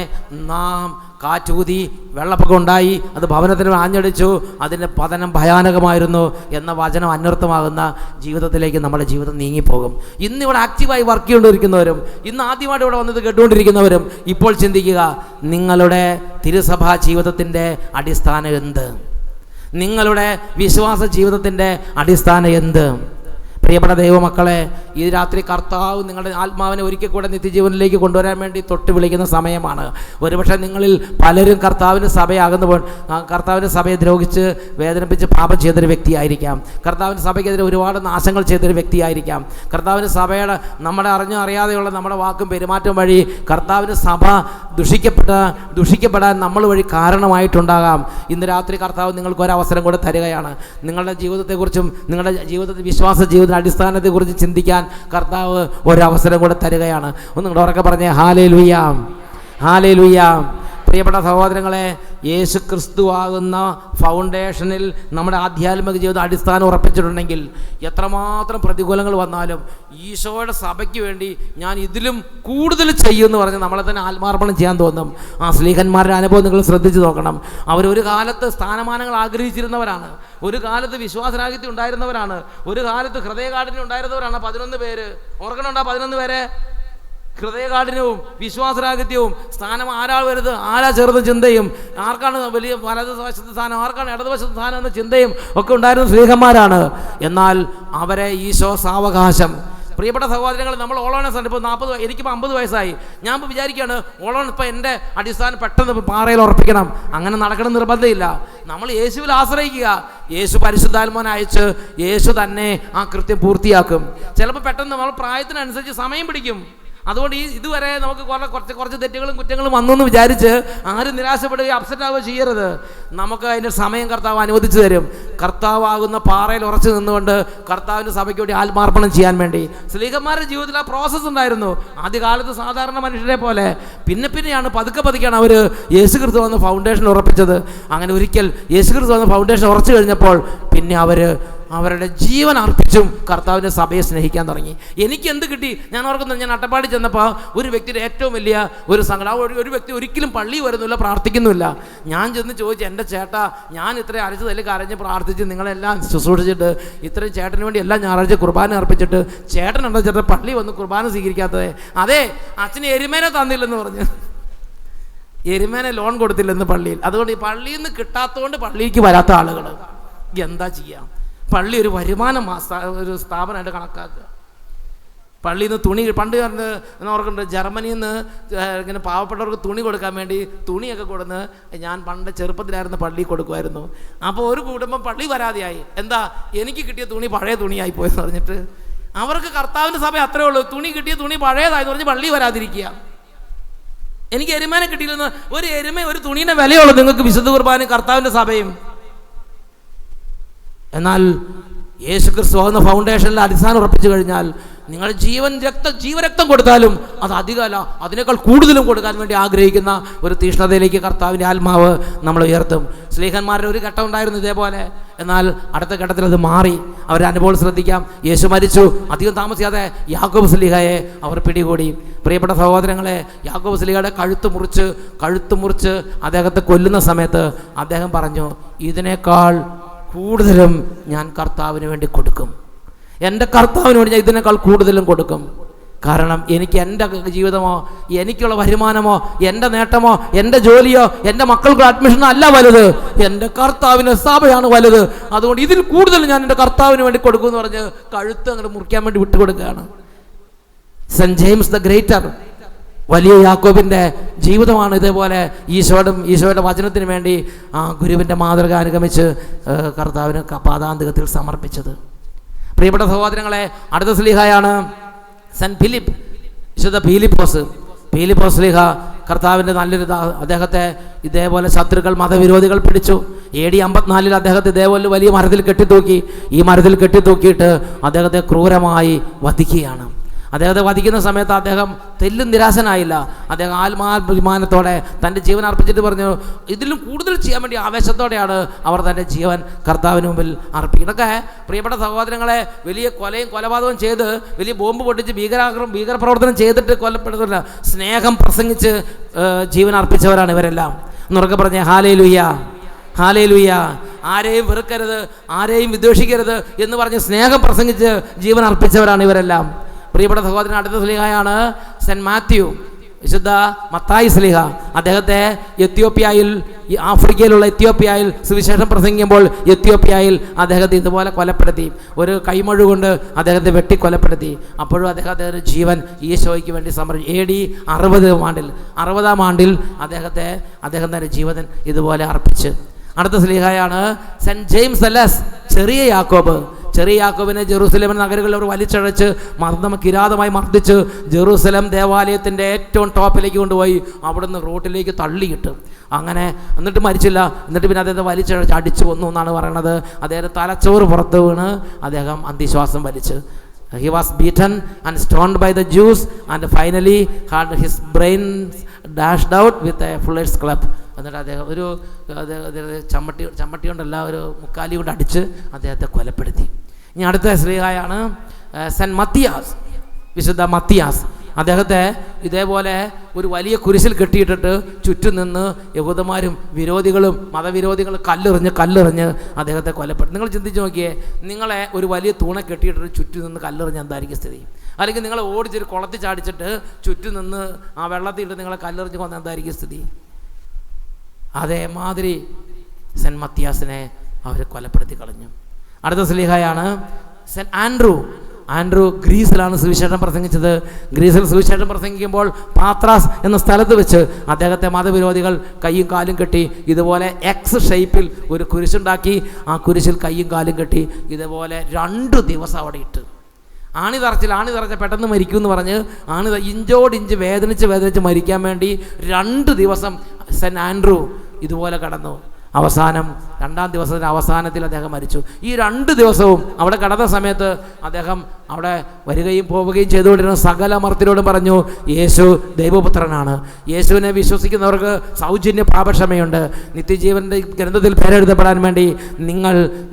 നാം കാറ്റൂതി, വെള്ളപ്പൊക്കം ഉണ്ടായി, അത് ഭവനത്തിന് ആഞ്ഞടിച്ചു, അതിൻ്റെ പതനം ഭയാനകമായിരുന്നു എന്ന വചനം അന്വർത്ഥമാകുന്ന ജീവിതത്തിലേക്ക് നമ്മുടെ ജീവിതം നീങ്ങിപ്പോകും. ഇന്നിവിടെ ആക്റ്റീവായി വർക്ക് ചെയ്തുകൊണ്ടിരിക്കുന്നവരും, ഇന്ന് ആദ്യമായിട്ട് ഇവിടെ വന്നത് കേട്ടുകൊണ്ടിരിക്കുന്നവരും ഇപ്പോൾ ചിന്തിക്കുക, നിങ്ങളുടെ തിരുസഭാ ജീവിതത്തിൻ്റെ അടിസ്ഥാനം എന്ത്? നിങ്ങളുടെ വിശ്വാസ ജീവിതത്തിൻ്റെ അടിസ്ഥാനം എന്ത്? പ്രിയപ്പെട്ട ദൈവമക്കളെ, ഈ രാത്രി കർത്താവ് നിങ്ങളുടെ ആത്മാവിനെ ഒരിക്കൽ കൂടെ നിത്യജീവനിലേക്ക് കൊണ്ടുവരാൻ വേണ്ടി തൊട്ട് വിളിക്കുന്ന സമയമാണ്. ഒരുപക്ഷെ നിങ്ങളിൽ പലരും കർത്താവിൻ്റെ സഭയെ ദ്രോഹിച്ച് വേദനിപ്പിച്ച് പാപം ചെയ്തൊരു വ്യക്തിയായിരിക്കാം. കർത്താവിൻ്റെ സഭയ്ക്കെതിരെ ഒരുപാട് നാശങ്ങൾ ചെയ്തൊരു വ്യക്തിയായിരിക്കാം. കർത്താവിൻ്റെ സഭയുടെ നമ്മുടെ അറിയാതെയുള്ള നമ്മുടെ വാക്കും പെരുമാറ്റം വഴി കർത്താവിൻ്റെ സഭ ദുഷിക്കപ്പെടാൻ നമ്മൾ വഴി കാരണമായിട്ടുണ്ടാകാം. ഇന്ന് രാത്രി കർത്താവ് നിങ്ങൾക്കൊരവസരം കൂടെ തരികയാണ്. നിങ്ങളുടെ ജീവിതത്തെക്കുറിച്ചും നിങ്ങളുടെ വിശ്വാസ ജീവിത അടിസ്ഥാനത്തെക്കുറിച്ച് ചിന്തിക്കാൻ കർത്താവ് ഒരവസരം കൂടെ തരികയാണ്. ഒന്നും ഉറക്കെ പറഞ്ഞേ ഹല്ലേലൂയ, ഹല്ലേലൂയ. പ്രിയപ്പെട്ട സഹോദരങ്ങളെ, യേശു ക്രിസ്തു ആകുന്ന ഫൗണ്ടേഷനിൽ നമ്മുടെ ആധ്യാത്മിക ജീവിതം അടിസ്ഥാനം ഉറപ്പിച്ചിട്ടുണ്ടെങ്കിൽ എത്രമാത്രം പ്രതികൂലങ്ങൾ വന്നാലും ഈശോയുടെ സഭയ്ക്ക് വേണ്ടി ഞാൻ ഇതിലും കൂടുതൽ ചെയ്യുമെന്ന് പറഞ്ഞ് നമ്മളെ തന്നെ ആത്മാർപ്പണം ചെയ്യാൻ തോന്നും. ആ ശ്ലീഹന്മാരുടെ അനുഭവം നിങ്ങൾ ശ്രദ്ധിച്ച് നോക്കണം. അവരൊരു കാലത്ത് സ്ഥാനമാനങ്ങൾ ആഗ്രഹിച്ചിരുന്നവരാണ്, ഒരു കാലത്ത് വിശ്വാസരാഹിത്യം ഉണ്ടായിരുന്നവരാണ്, ഒരു കാലത്ത് ഹൃദയകാഠിന്യം ഉണ്ടായിരുന്നവരാണ്. 11 പേര് ഓർക്കണുണ്ടോ? 11 പേരെ ഹൃദയകാഠിന്യവും വിശ്വാസരാഹിത്യവും സ്ഥാനം ആരാൾ വരുത്, ആരാ ചെറുത് ചിന്തയും, ആർക്കാണ് വലിയ വലതുവശത്ത് സ്ഥാനം, ആർക്കാണ് ഇടതുവശത്ത് സ്ഥാനം എന്ന ചിന്തയും ഒക്കെ ഉണ്ടായിരുന്ന സ്നേഹന്മാരാണ്. എന്നാൽ അവരെ ഈശോ സാവകാശം. പ്രിയപ്പെട്ട സഹോദരങ്ങൾ, നമ്മൾ ഓളോണസ് ഇപ്പോൾ 40, എനിക്കിപ്പോൾ 50 വയസ്സായി. ഞാൻ ഇപ്പോൾ വിചാരിക്കുകയാണ് ഓളോൺ ഇപ്പോൾ എൻ്റെ അടിസ്ഥാനം പെട്ടെന്ന് പാറയിൽ ഉറപ്പിക്കണം, അങ്ങനെ നടക്കണം നിർബന്ധമില്ല. നമ്മൾ യേശുവിൽ ആശ്രയിക്കുക. യേശു പരിശുദ്ധാത്മാവിനെ അയച്ച് യേശു തന്നെ ആ കൃത്യം പൂർത്തിയാക്കും. ചിലപ്പോൾ പെട്ടെന്ന് നമ്മൾ പ്രായത്തിനനുസരിച്ച് സമയം പിടിക്കും. അതുകൊണ്ട് ഇതുവരെ നമുക്ക് കുറച്ച് തെറ്റുകളും കുറ്റങ്ങളും വന്നു എന്ന് വിചാരിച്ച് ആരും നിരാശപ്പെടുകയോ അപ്സെറ്റ് ആവുകയോ ചെയ്യരുത്. നമുക്ക് അതിൻ്റെ സമയം കർത്താവ് അനുവദിച്ചു തരും. കർത്താവാകുന്ന പാറയിൽ ഉറച്ചു നിന്നുകൊണ്ട് കർത്താവിൻ്റെ സഭയ്ക്ക് വേണ്ടി ആത്മാർപ്പണം ചെയ്യാൻ വേണ്ടി സ്ലീഹന്മാരുടെ ജീവിതത്തിൽ ആ പ്രോസസ്സ് ഉണ്ടായിരുന്നു. ആദ്യകാലത്ത് സാധാരണ മനുഷ്യരെ പോലെ, പിന്നെയാണ് പതുക്കെയാണ് അവർ യേശുക്രിസ്തു വന്ന് ഫൗണ്ടേഷൻ ഉറപ്പിച്ചത്. അങ്ങനെ ഒരിക്കൽ യേശുക്രിസ്തു വന്ന് ഫൗണ്ടേഷൻ ഉറച്ചു കഴിഞ്ഞപ്പോൾ പിന്നെ അവരുടെ ജീവൻ അർപ്പിച്ചും കർത്താവിൻ്റെ സഭയെ സ്നേഹിക്കാൻ തുടങ്ങി. എനിക്ക് എന്ത് കിട്ടി? ഞാൻ ഓർക്കുന്നത്, ഞാൻ അട്ടപ്പാടി ചെന്നപ്പോൾ ഒരു വ്യക്തിയുടെ ഏറ്റവും വലിയ ഒരു സങ്കടം, ഒരു വ്യക്തി ഒരിക്കലും പള്ളി വരുന്നില്ല, പ്രാർത്ഥിക്കുന്നില്ല. ഞാൻ ചെന്ന് ചോദിച്ചു, എൻ്റെ ചേട്ടാ, ഞാൻ ഇത്രയും അരച്ച് കരഞ്ഞ് പ്രാർത്ഥിച്ച് നിങ്ങളെല്ലാം ശുശ്രൂഷിച്ചിട്ട് ഇത്രയും ചേട്ടന് വേണ്ടി എല്ലാ ഞായറാഴ്ച കുർബാന അർപ്പിച്ചിട്ട് ചേട്ടൻ എന്താ ചേട്ടാ പള്ളി വന്ന് കുർബാന സ്വീകരിക്കാത്തത്? അതെ, അച്ഛന് എരുമേനെ തന്നില്ലെന്ന് പറഞ്ഞ്, എരുമേനെ ലോൺ കൊടുത്തില്ലെന്ന് പള്ളിയിൽ. അതുകൊണ്ട് ഈ പള്ളിയിൽ നിന്ന് കിട്ടാത്തതുകൊണ്ട് പള്ളിക്ക് വരാത്ത ആളുകൾ എന്താ ചെയ്യാം? പള്ളി ഒരു വരുമാന ഒരു സ്ഥാപനമായിട്ട് കണക്കാക്കുക. പള്ളിയിൽ നിന്ന് തുണി, പണ്ട് ഓർക്കുന്നുണ്ട്, ജർമ്മനിയിൽ നിന്ന് ഇങ്ങനെ പാവപ്പെട്ടവർക്ക് തുണി കൊടുക്കാൻ വേണ്ടി തുണിയൊക്കെ കൊടുന്ന് ഞാൻ പണ്ട് ചെറുപ്പത്തിലായിരുന്നു പള്ളിയിൽ കൊടുക്കുമായിരുന്നു. അപ്പോൾ ഒരു കുടുംബം പള്ളി വരാതെയായി. എന്താ? എനിക്ക് കിട്ടിയ തുണി പഴയ തുണിയായി പോയെന്ന് പറഞ്ഞിട്ട്. അവർക്ക് കർത്താവിൻ്റെ സഭ അത്രേ ഉള്ളൂ, തുണി കിട്ടിയ തുണി പഴയതായെന്ന് പറഞ്ഞ് പള്ളി വരാതിരിക്കുക. എനിക്ക് എരുമേനെ കിട്ടിയില്ലെന്ന്, ഒരു എരുമ ഒരു തുണീൻ്റെ വിലയുള്ളൂ നിങ്ങൾക്ക് വിശുദ്ധ കുർബാനയും കർത്താവിൻ്റെ സഭയും. എന്നാൽ യേശുക്രിസ്തു എന്ന ഫൗണ്ടേഷനിൽ അടിസ്ഥാനം ഉറപ്പിച്ചു കഴിഞ്ഞാൽ നിങ്ങൾ ജീവരക്തം കൊടുത്താലും അത് അധികമല്ല, അതിനേക്കാൾ കൂടുതലും കൊടുക്കാൻ വേണ്ടി ആഗ്രഹിക്കുന്ന ഒരു തീഷ്ണതയിലേക്ക് കർത്താവിൻ്റെ ആത്മാവ് നമ്മൾ ഉയർത്തും. സ്ലീഹന്മാരുടെ ഒരു ഘട്ടം ഉണ്ടായിരുന്നു ഇതേപോലെ. എന്നാൽ അടുത്ത ഘട്ടത്തിൽ അത് മാറി. അവരുടെ അനുഭവം ശ്രദ്ധിക്കാം. യേശു മരിച്ചു, അധികം താമസിയാതെ യാക്കോബ് സ്ലീഹയെ അവർ പിടികൂടി. പ്രിയപ്പെട്ട സഹോദരങ്ങളെ, യാക്കോബ് സ്ലീഹയുടെ കഴുത്ത് മുറിച്ച് അദ്ദേഹത്തെ കൊല്ലുന്ന സമയത്ത് അദ്ദേഹം പറഞ്ഞു, ഇതിനേക്കാൾ കൂടുതലും ഞാൻ കർത്താവിന് വേണ്ടി കൊടുക്കും. എൻ്റെ കർത്താവിന് വേണ്ടി ഞാൻ ഇതിനേക്കാൾ കൂടുതലും കൊടുക്കും. കാരണം എനിക്ക് എൻ്റെ ജീവിതമോ എനിക്കുള്ള വരുമാനമോ എൻ്റെ നേട്ടമോ എൻ്റെ ജോലിയോ എൻ്റെ മക്കൾക്ക് അഡ്മിഷനോ അല്ല വലുത്, എൻ്റെ കർത്താവിൻ്റെ സഭയാണ് വലുത്. അതുകൊണ്ട് ഇതിൽ കൂടുതൽ ഞാൻ എൻ്റെ കർത്താവിന് വേണ്ടി കൊടുക്കുമെന്ന് പറഞ്ഞ് കഴുത്ത് അങ്ങോട്ട് മുറിക്കാൻ വേണ്ടി വിട്ടുകൊടുക്കുകയാണ്. സെന്റ് ജെയിംസ് ദ ഗ്രേറ്റർ, വലിയ യാക്കോബിൻ്റെ ജീവിതമാണ് ഇതേപോലെ ഈശോയുടെ വചനത്തിന് വേണ്ടി ഗുരുവിൻ്റെ മാതൃക അനുഗമിച്ച് കർത്താവിന് പാദാന്തികത്തിൽ സമർപ്പിച്ചത്. പ്രിയപ്പെട്ട സഹോദരങ്ങളെ, അടുത്ത സ്ലീഹയാണ് സെന്റ് ഫിലിപ്പ്, വിശുദ്ധ പീലിപ്പോസ് സ്ലീഹ. കർത്താവിൻ്റെ നല്ലൊരു അദ്ദേഹത്തെ ഇതേപോലെ ശത്രുക്കൾ, മതവിരോധികൾ പിടിച്ചു. AD 54 അദ്ദേഹത്തെ ഇതേപോലെ വലിയ മരത്തിൽ കെട്ടിത്തൂക്കി. ഈ മരത്തിൽ കെട്ടിത്തൂക്കിയിട്ട് അദ്ദേഹത്തെ ക്രൂരമായി വധിക്കുകയാണ്. അദ്ദേഹത്തെ വധിക്കുന്ന സമയത്ത് അദ്ദേഹം തെല്ലും നിരാശനായില്ല. അദ്ദേഹം ആത്മാഭിമാനത്തോടെ തൻ്റെ ജീവൻ അർപ്പിച്ചിട്ട് പറഞ്ഞു, ഇതിലും കൂടുതൽ ചെയ്യാൻ വേണ്ടി ആവേശത്തോടെയാണ് അവർ തൻ്റെ ജീവൻ കർത്താവിന് മുമ്പിൽ അർപ്പിക്കും. ഇതൊക്കെ പ്രിയപ്പെട്ട സഹോദരങ്ങളെ, വലിയ കൊലപാതകവും ചെയ്ത് വലിയ ബോംബ് പൊട്ടിച്ച് ഭീകരപ്രവർത്തനം ചെയ്തിട്ട് കൊല്ലപ്പെടുന്നില്ല, സ്നേഹം പ്രസംഗിച്ച് ജീവൻ അർപ്പിച്ചവരാണ് ഇവരെല്ലാം. എന്നുറക്കെ പറഞ്ഞേ ഹല്ലേലൂയ, ഹല്ലേലൂയ. ആരെയും വെറുക്കരുത്, ആരെയും വിദ്വേഷിക്കരുത് എന്ന് പറഞ്ഞ് സ്നേഹം പ്രസംഗിച്ച് ജീവൻ അർപ്പിച്ചവരാണ് ഇവരെല്ലാം. പ്രിയപ്പെട്ട സഹോദരൻ, അടുത്ത സ്ലീഹയാണ് സെന്റ് മാത്യു, വിശുദ്ധ മത്തായി സ്ലീഹ. അദ്ദേഹത്തെ ആഫ്രിക്കയിലുള്ള എത്യോപ്യയിൽ സുവിശേഷം പ്രസംഗിക്കുമ്പോൾ എത്യോപ്യയിൽ അദ്ദേഹത്തെ ഇതുപോലെ കൊലപ്പെടുത്തി. ഒരു കൈമഴു കൊണ്ട് അദ്ദേഹത്തെ വെട്ടിക്കൊലപ്പെടുത്തി. അപ്പോഴും അദ്ദേഹത്തിൻ്റെ ജീവൻ ഈശോയ്ക്ക് വേണ്ടി സമർപ്പിച്ചു. AD 60-ാം ആണ്ടിൽ അദ്ദേഹം തൻ്റെ ജീവൻ ഇതുപോലെ അർപ്പിച്ച്. അടുത്ത സ്ലീഹയാണ് സെന്റ് ജെയിംസ് ദ ചെറിയ യാക്കോബിനെ ജെറൂസലേം നഗരങ്ങളിൽ അവർ വലിച്ചഴച്ച് കിരാതമായി മർദ്ദിച്ച് ജെറൂസലേം ദേവാലയത്തിൻ്റെ ഏറ്റവും ടോപ്പിലേക്ക് കൊണ്ടുപോയി അവിടുന്ന് റോട്ടിലേക്ക് തള്ളിയിട്ട് അങ്ങനെ. എന്നിട്ട് മരിച്ചില്ല. എന്നിട്ട് പിന്നെ അദ്ദേഹത്തെ വലിച്ചഴച്ച് അടിച്ചു കൊന്നു എന്നാണ് പറയണത്. അദ്ദേഹം തലച്ചോറ് പുറത്ത് വീണ് അദ്ദേഹം അന്ത്യശ്വാസം വലിച്ച്. He was beaten and stoned by the Jews and finally had his brains dashed out with a fuller's club. എന്നിട്ട് അദ്ദേഹം ഒരു ചമ്മട്ടി കൊണ്ടല്ല, ഒരു മുക്കാലി കൊണ്ട് അടിച്ച് അദ്ദേഹത്തെ കൊലപ്പെടുത്തി. ഇനി അടുത്ത സ്ലീഹയാണ് സെന്റ് മത്തിയാസ്, വിശുദ്ധ മത്തിയാസ്. അദ്ദേഹത്തെ ഇതേപോലെ ഒരു വലിയ കുരിശിൽ കെട്ടിയിട്ടിട്ട് ചുറ്റും നിന്ന് യഹൂദന്മാരും മതവിരോധികളും കല്ലെറിഞ്ഞ് അദ്ദേഹത്തെ കൊലപ്പെട്ടു. നിങ്ങൾ ചിന്തിച്ച് നോക്കിയേ, നിങ്ങളെ ഒരു വലിയ തൂണ കെട്ടിയിട്ടിട്ട് ചുറ്റും നിന്ന് കല്ലെറിഞ്ഞ് എന്തായിരിക്കും സ്ഥിതി? അല്ലെങ്കിൽ നിങ്ങളെ ഓടിച്ചൊരു കുളത്തിൽ ചാടിച്ചിട്ട് ചുറ്റും നിന്ന് ആ വെള്ളത്തിൽ ഇട്ട് നിങ്ങളെ കല്ലെറിഞ്ഞ് കൊന്ന എന്തായിരിക്കും സ്ഥിതി? അതേമാതിരി സെന്റ് മത്തിയാസിനെ അവർ കൊലപ്പെടുത്തി കളഞ്ഞു. അടുത്ത സ്ലീഹയാണ് സെന്റ് ആൻഡ്രൂ. ഗ്രീസിലാണ് സുവിശേഷം പ്രസംഗിച്ചത്. ഗ്രീസിൽ സുവിശേഷം പ്രസംഗിക്കുമ്പോൾ പാത്രാസ് എന്ന സ്ഥലത്ത് വെച്ച് അദ്ദേഹത്തെ മതവിരോധികൾ കയ്യും കാലും കെട്ടി ഇതുപോലെ എക്സ് ഷേപ്പിൽ ഒരു കുരിശുണ്ടാക്കി. ആ കുരിശിൽ കയ്യും കാലും കെട്ടി ഇതുപോലെ 2 ദിവസം അവിടെ ഇട്ട്. ആണി തറച്ച പെട്ടെന്ന് മരിക്കും എന്ന് പറഞ്ഞ് ഇഞ്ചോടിഞ്ച് വേദനിച്ച് മരിക്കാൻ വേണ്ടി 2 ദിവസം സെൻറ്റ് ആൻഡ്രൂ ഇതുപോലെ കടന്നു. അവസാനം 2-ാം ദിവസത്തിൻ്റെ അവസാനത്തിൽ അദ്ദേഹം മരിച്ചു. ഈ 2 ദിവസവും അവിടെ കടന്ന സമയത്ത് അദ്ദേഹം അവിടെ വരികയും പോവുകയും ചെയ്തുകൊണ്ടിരുന്ന സകല മർത്യരോടും പറഞ്ഞു, യേശു ദൈവപുത്രനാണ്. യേശുവിനെ വിശ്വസിക്കുന്നവർക്ക് സൗജന്യ പാപക്ഷമയുണ്ട്. നിത്യജീവൻ്റെ ഗ്രന്ഥത്തിൽ പേരെഴുതപ്പെടാൻ വേണ്ടി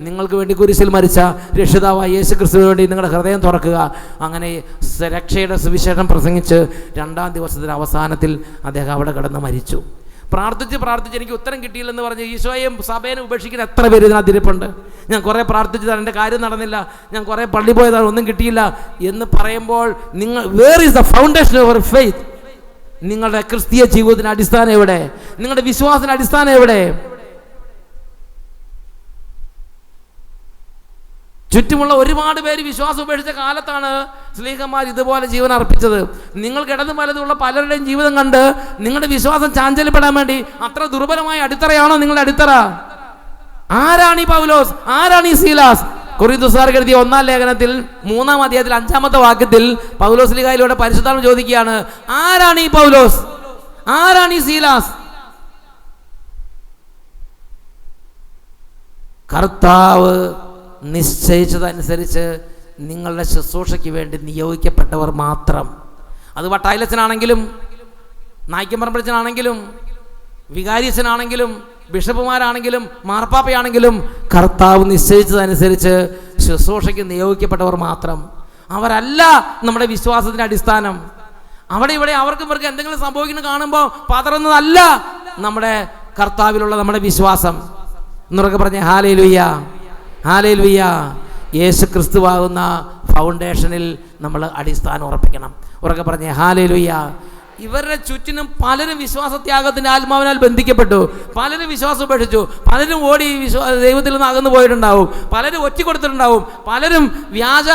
നിങ്ങൾക്ക് വേണ്ടി കുരിശിൽ മരിച്ച രക്ഷിതാവായ യേശു ക്രിസ്തുവിന് വേണ്ടി നിങ്ങളുടെ ഹൃദയം തുറക്കുക. അങ്ങനെ രക്ഷയുടെ സുവിശേഷം പ്രസംഗിച്ച് 2-ാം ദിവസത്തിൻ്റെ അവസാനത്തിൽ അദ്ദേഹം അവിടെ കിടന്ന് മരിച്ചു. പ്രാർത്ഥിച്ച് എനിക്ക് ഉത്തരം കിട്ടിയില്ലെന്ന് പറഞ്ഞ് ഈശോയും സഭേനെ ഉപേക്ഷിക്കുന്ന എത്ര പേര് ഇതിനകത്തിരിപ്പുണ്ട്. ഞാൻ കുറേ പ്രാർത്ഥിച്ചതാണ്, എൻ്റെ കാര്യം നടന്നില്ല, ഞാൻ കുറേ പള്ളി പോയതാണ്, ഒന്നും കിട്ടിയില്ല എന്ന് പറയുമ്പോൾ where is the foundation of your faith? നിങ്ങളുടെ ക്രിസ്തീയ ജീവിതത്തിൻ്റെ അടിസ്ഥാനം എവിടെ? നിങ്ങളുടെ വിശ്വാസത്തിൻ്റെ അടിസ്ഥാനം എവിടെ? ചുറ്റുമുള്ള ഒരുപാട് പേര് വിശ്വാസം ഉപേക്ഷിച്ച കാലത്താണ് സ്ലീഹന്മാർ ഇതുപോലെ ജീവൻ അർപ്പിച്ചത്. നിങ്ങൾ കിടന്നു വലതുള്ള പലരുടെയും ജീവിതം കണ്ട് നിങ്ങളുടെ വിശ്വാസം ചാഞ്ചല്യപ്പെടാൻ വേണ്ടി അത്ര ദുർബലമായ അടിത്തറയാണോ നിങ്ങളുടെ അടിത്തറ? ആരാണ് ഈ പൗലോസ്? ആരാണ് ഈ സീലാസ്? കൊരിന്ത്യക്കാർക്ക് എഴുതിയ 1-ാം ലേഖനത്തിൽ 3-ാം അധ്യായത്തിൽ 5-ാമത്തെ വാക്യത്തിൽ പൗലോസ് ശ്ലീഹായിലൂടെ പരിശുദ്ധാത്മാവ് ചോദിക്കുകയാണ്, ആരാണ് ഈ പൗലോസ്? ആരാണ് ഈ സീലാസ്? കർത്താവ് നിശ്ചയിച്ചതനുസരിച്ച് നിങ്ങളുടെ ശുശ്രൂഷയ്ക്ക് വേണ്ടി നിയോഗിക്കപ്പെട്ടവർ മാത്രം. അത് വട്ടായിലച്ചനാണെങ്കിലും നായ്ക്കമ്പറമ്പച്ചനാണെങ്കിലും വികാരിയച്ചനാണെങ്കിലും ബിഷപ്പുമാരാണെങ്കിലും മാർപ്പാപ്പയാണെങ്കിലും കർത്താവ് നിശ്ചയിച്ചതനുസരിച്ച് ശുശ്രൂഷയ്ക്ക് നിയോഗിക്കപ്പെട്ടവർ മാത്രം. അവരല്ല നമ്മുടെ വിശ്വാസത്തിൻ്റെ അടിസ്ഥാനം. അവിടെ ഇവിടെ അവർക്കും ഇവർക്ക് എന്തെങ്കിലും സംഭവിക്കുന്നത് കാണുമ്പോൾ പതറുന്നതല്ല നമ്മുടെ കർത്താവിലുള്ള നമ്മുടെ വിശ്വാസം. എന്നൊക്കെ പറഞ്ഞേ ഹല്ലേലൂയ, ഹല്ലേലൂയ. യേശു ക്രിസ്തുവാകുന്ന ഫൗണ്ടേഷനിൽ നമ്മൾ അടിസ്ഥാനം ഉറപ്പിക്കണം. ഉറക്കെ പറഞ്ഞേ ഹല്ലേലൂയ. ഇവരുടെ ചുറ്റിനും പലരും വിശ്വാസത്യാഗത്തിൻ്റെ ആത്മാവിനാൽ ബന്ധിക്കപ്പെട്ടു, പലരും വിശ്വാസം ഉപേക്ഷിച്ചു, പലരും ഓടി ദൈവത്തിൽ നിന്ന് അകന്നു പോയിട്ടുണ്ടാവും, പലരും ഒറ്റിക്കൊടുത്തിട്ടുണ്ടാവും, പലരും വ്യാജ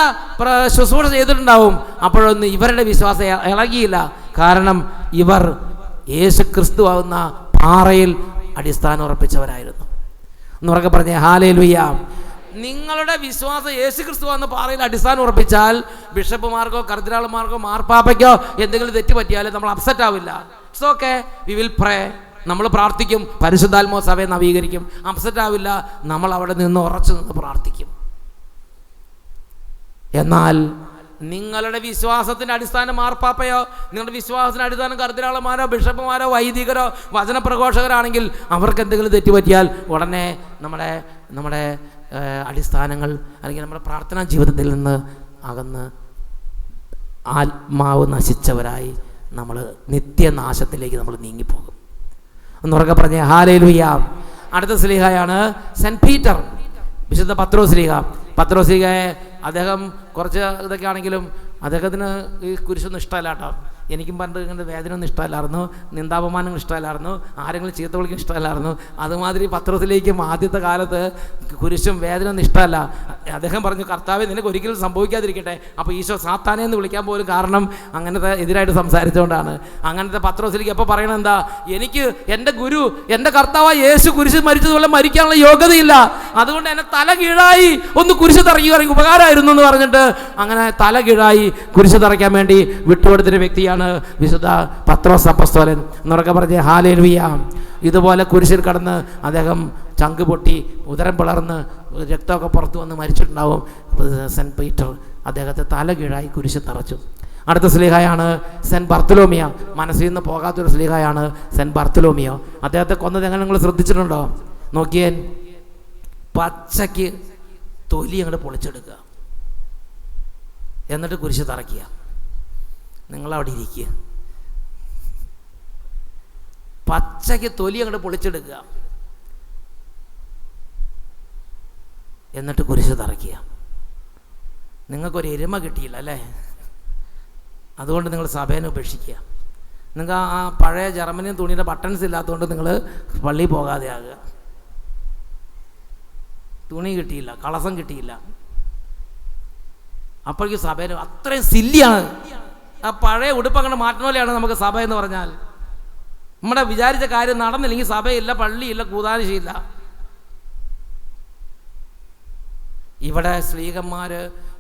ശുശ്രൂഷ ചെയ്തിട്ടുണ്ടാവും. അപ്പോഴൊന്നും ഇവരുടെ വിശ്വാസം ഇളകിയില്ല. കാരണം ഇവർ യേശു ക്രിസ്തുവാകുന്ന പാറയിൽ അടിസ്ഥാനം ഉറപ്പിച്ചവരായിരുന്നു. എന്നുറക്കെ പറഞ്ഞേ ഹല്ലേലൂയ. നിങ്ങളുടെ വിശ്വാസം യേശു ക്രിസ്തു എന്ന പാറയിൽ അടിസ്ഥാനം ഉറപ്പിച്ചാൽ ബിഷപ്പുമാർക്കോ കർദിനാൾമാർക്കോ മാർപ്പാപ്പയ്ക്കോ എന്തെങ്കിലും തെറ്റ് പറ്റിയാലും നമ്മൾ അപ്സെറ്റ് ആവില്ല. ഇറ്റ്സ് ഓക്കെ, വി വിൽ പ്രേ. നമ്മൾ പ്രാർത്ഥിക്കും, പരിശുദ്ധാത്മാവ് സഭയെ നവീകരിക്കും. അപ്സെറ്റ് ആവില്ല, നമ്മൾ അവിടെ നിന്ന് ഉറച്ചു നിന്ന് പ്രാർത്ഥിക്കും. എന്നാൽ നിങ്ങളുടെ വിശ്വാസത്തിൻ്റെ അടിസ്ഥാനം മാർപ്പാപ്പയോ നിങ്ങളുടെ വിശ്വാസത്തിൻ്റെ അടിസ്ഥാനം കർദിനാളന്മാരോ ബിഷപ്പുമാരോ വൈദികരോ വചനപ്രഘോഷകരാണെങ്കിൽ അവർക്ക് എന്തെങ്കിലും തെറ്റ് പറ്റിയാൽ ഉടനെ നമ്മുടെ അടിസ്ഥാനങ്ങൾ അല്ലെങ്കിൽ നമ്മുടെ പ്രാർത്ഥനാ ജീവിതത്തിൽ നിന്ന് അകന്ന് ആത്മാവ് നശിച്ചവരായി നമ്മൾ നിത്യനാശത്തിലേക്ക് നമ്മൾ നീങ്ങിപ്പോകും. എന്നുറക്കെ പറഞ്ഞേ ഹല്ലേലൂയ. അടുത്ത സ്ലീഹയാണ് സെൻറ്റ് പീറ്റർ, വിശുദ്ധ പത്രോസ് സ്ലീഹ. പത്രോസ് സ്ലീഹയെ അദ്ദേഹം കുറച്ച് ഇതൊക്കെ ആണെങ്കിലും അദ്ദേഹത്തിന് ഈ കുരിശൊന്നും ഇഷ്ടമല്ല കേട്ടോ. എനിക്കും പണ്ട് ഇങ്ങനെ വേദനയൊന്നും ഇഷ്ടമല്ലായിരുന്നു, നിന്ദാപമാനങ്ങൾ ഇഷ്ടമല്ലായിരുന്നു, ആരെങ്കിലും ചീത്ത വിളിക്കും ഇഷ്ടമല്ലായിരുന്നു. അതുമാതിരി പത്രോസിലേക്കും ആദ്യത്തെ കാലത്ത് കുരിശും വേദനയൊന്നും ഇഷ്ടമല്ല. അദ്ദേഹം പറഞ്ഞു, കർത്താവേ നിനക്ക് ഒരിക്കലും സംഭവിക്കാതിരിക്കട്ടെ. അപ്പോൾ ഈശോ സാത്താനെ എന്ന് വിളിക്കാൻ പോലും കാരണം അങ്ങനത്തെ എതിരായിട്ട് സംസാരിച്ചുകൊണ്ടാണ്. അങ്ങനത്തെ പത്രോസിലേക്ക് എപ്പോൾ പറയണത് എന്താ, എനിക്ക് എൻ്റെ ഗുരു എൻ്റെ കർത്താവായ യേശു കുരിശ് മരിച്ചതുപോലെ മരിക്കാനുള്ള യോഗ്യതയില്ല, അതുകൊണ്ട് എന്നെ തല കീഴായി ഒന്ന് കുരിശ് തറയ്ക്കുകയാണെങ്കിൽ ഉപകാരമായിരുന്നു എന്ന് പറഞ്ഞിട്ട് അങ്ങനെ തല കീഴായി കുരിശ് തറയ്ക്കാൻ വേണ്ടി വിട്ടുകൊടുത്തൊരു വ്യക്തിയാണ് വിശുദ്ധ പത്രോസ് അപ്പോസ്തലൻ. എന്നൊക്കെ പറഞ്ഞ് ഹല്ലേലൂയ. ഇതുപോലെ കുരിശിൽ കടന്ന് അദ്ദേഹം ചങ്ക് പൊട്ടി ഉദരം പിളർന്ന് രക്തമൊക്കെ പുറത്തു വന്ന് മരിച്ചിട്ടുണ്ടാവും. സെൻറ്റ് പീറ്റർ അദ്ദേഹത്തെ തല കീഴായി കുരിശ് തറച്ചു. അടുത്ത സ്ലീഹായാണ് സെൻറ്റ് ബർത്തലോമിയ. മനസ്സിൽ നിന്ന് പോകാത്തൊരു സ്ലീഹായാണ് സെൻറ്റ് ബർത്തലോമിയോ. അദ്ദേഹത്തെ കൊന്നത് എങ്ങനെ നിങ്ങൾ ശ്രദ്ധിച്ചിട്ടുണ്ടോ? നോക്കിയേ, പച്ചയ്ക്ക് തൊലി അങ്ങോട്ട് പൊളിച്ചെടുക്കുക, എന്നിട്ട് കുരിശ് തറയ്ക്കുക. നിങ്ങളവിടെ ഇരിക്കുക, പച്ചയ്ക്ക് തൊലി അങ്ങോട്ട് പൊളിച്ചെടുക്കുക, എന്നിട്ട് കുരിശ് തറയ്ക്കുക. നിങ്ങൾക്കൊരു എരുമ കിട്ടിയില്ല അല്ലേ? അതുകൊണ്ട് നിങ്ങൾ സഭേനെ ഉപേക്ഷിക്കുക. നിങ്ങൾക്ക് ആ പഴയ ജർമ്മനിയൻ തുണിയുടെ ബട്ടൺസ് ഇല്ലാത്തതുകൊണ്ട് നിങ്ങൾ പള്ളിയിൽ പോകാതെ ആകുക. തുണി കിട്ടിയില്ല, കളസം കിട്ടിയില്ല, അപ്പോഴേക്കും സഭേനെ അത്രയും സില്ലിയാണ്. ആ പഴയ ഉടുപ്പ് അങ്ങനെ മാറ്റുന്ന പോലെയാണ് നമുക്ക് സഭ എന്ന് പറഞ്ഞാൽ. നമ്മുടെ വിചാരിച്ച കാര്യം നടന്നില്ലെങ്കിൽ സഭയില്ല, പള്ളിയില്ല, കൂതാശയില്ല. ഇവിടെ സ്ത്രീകന്മാർ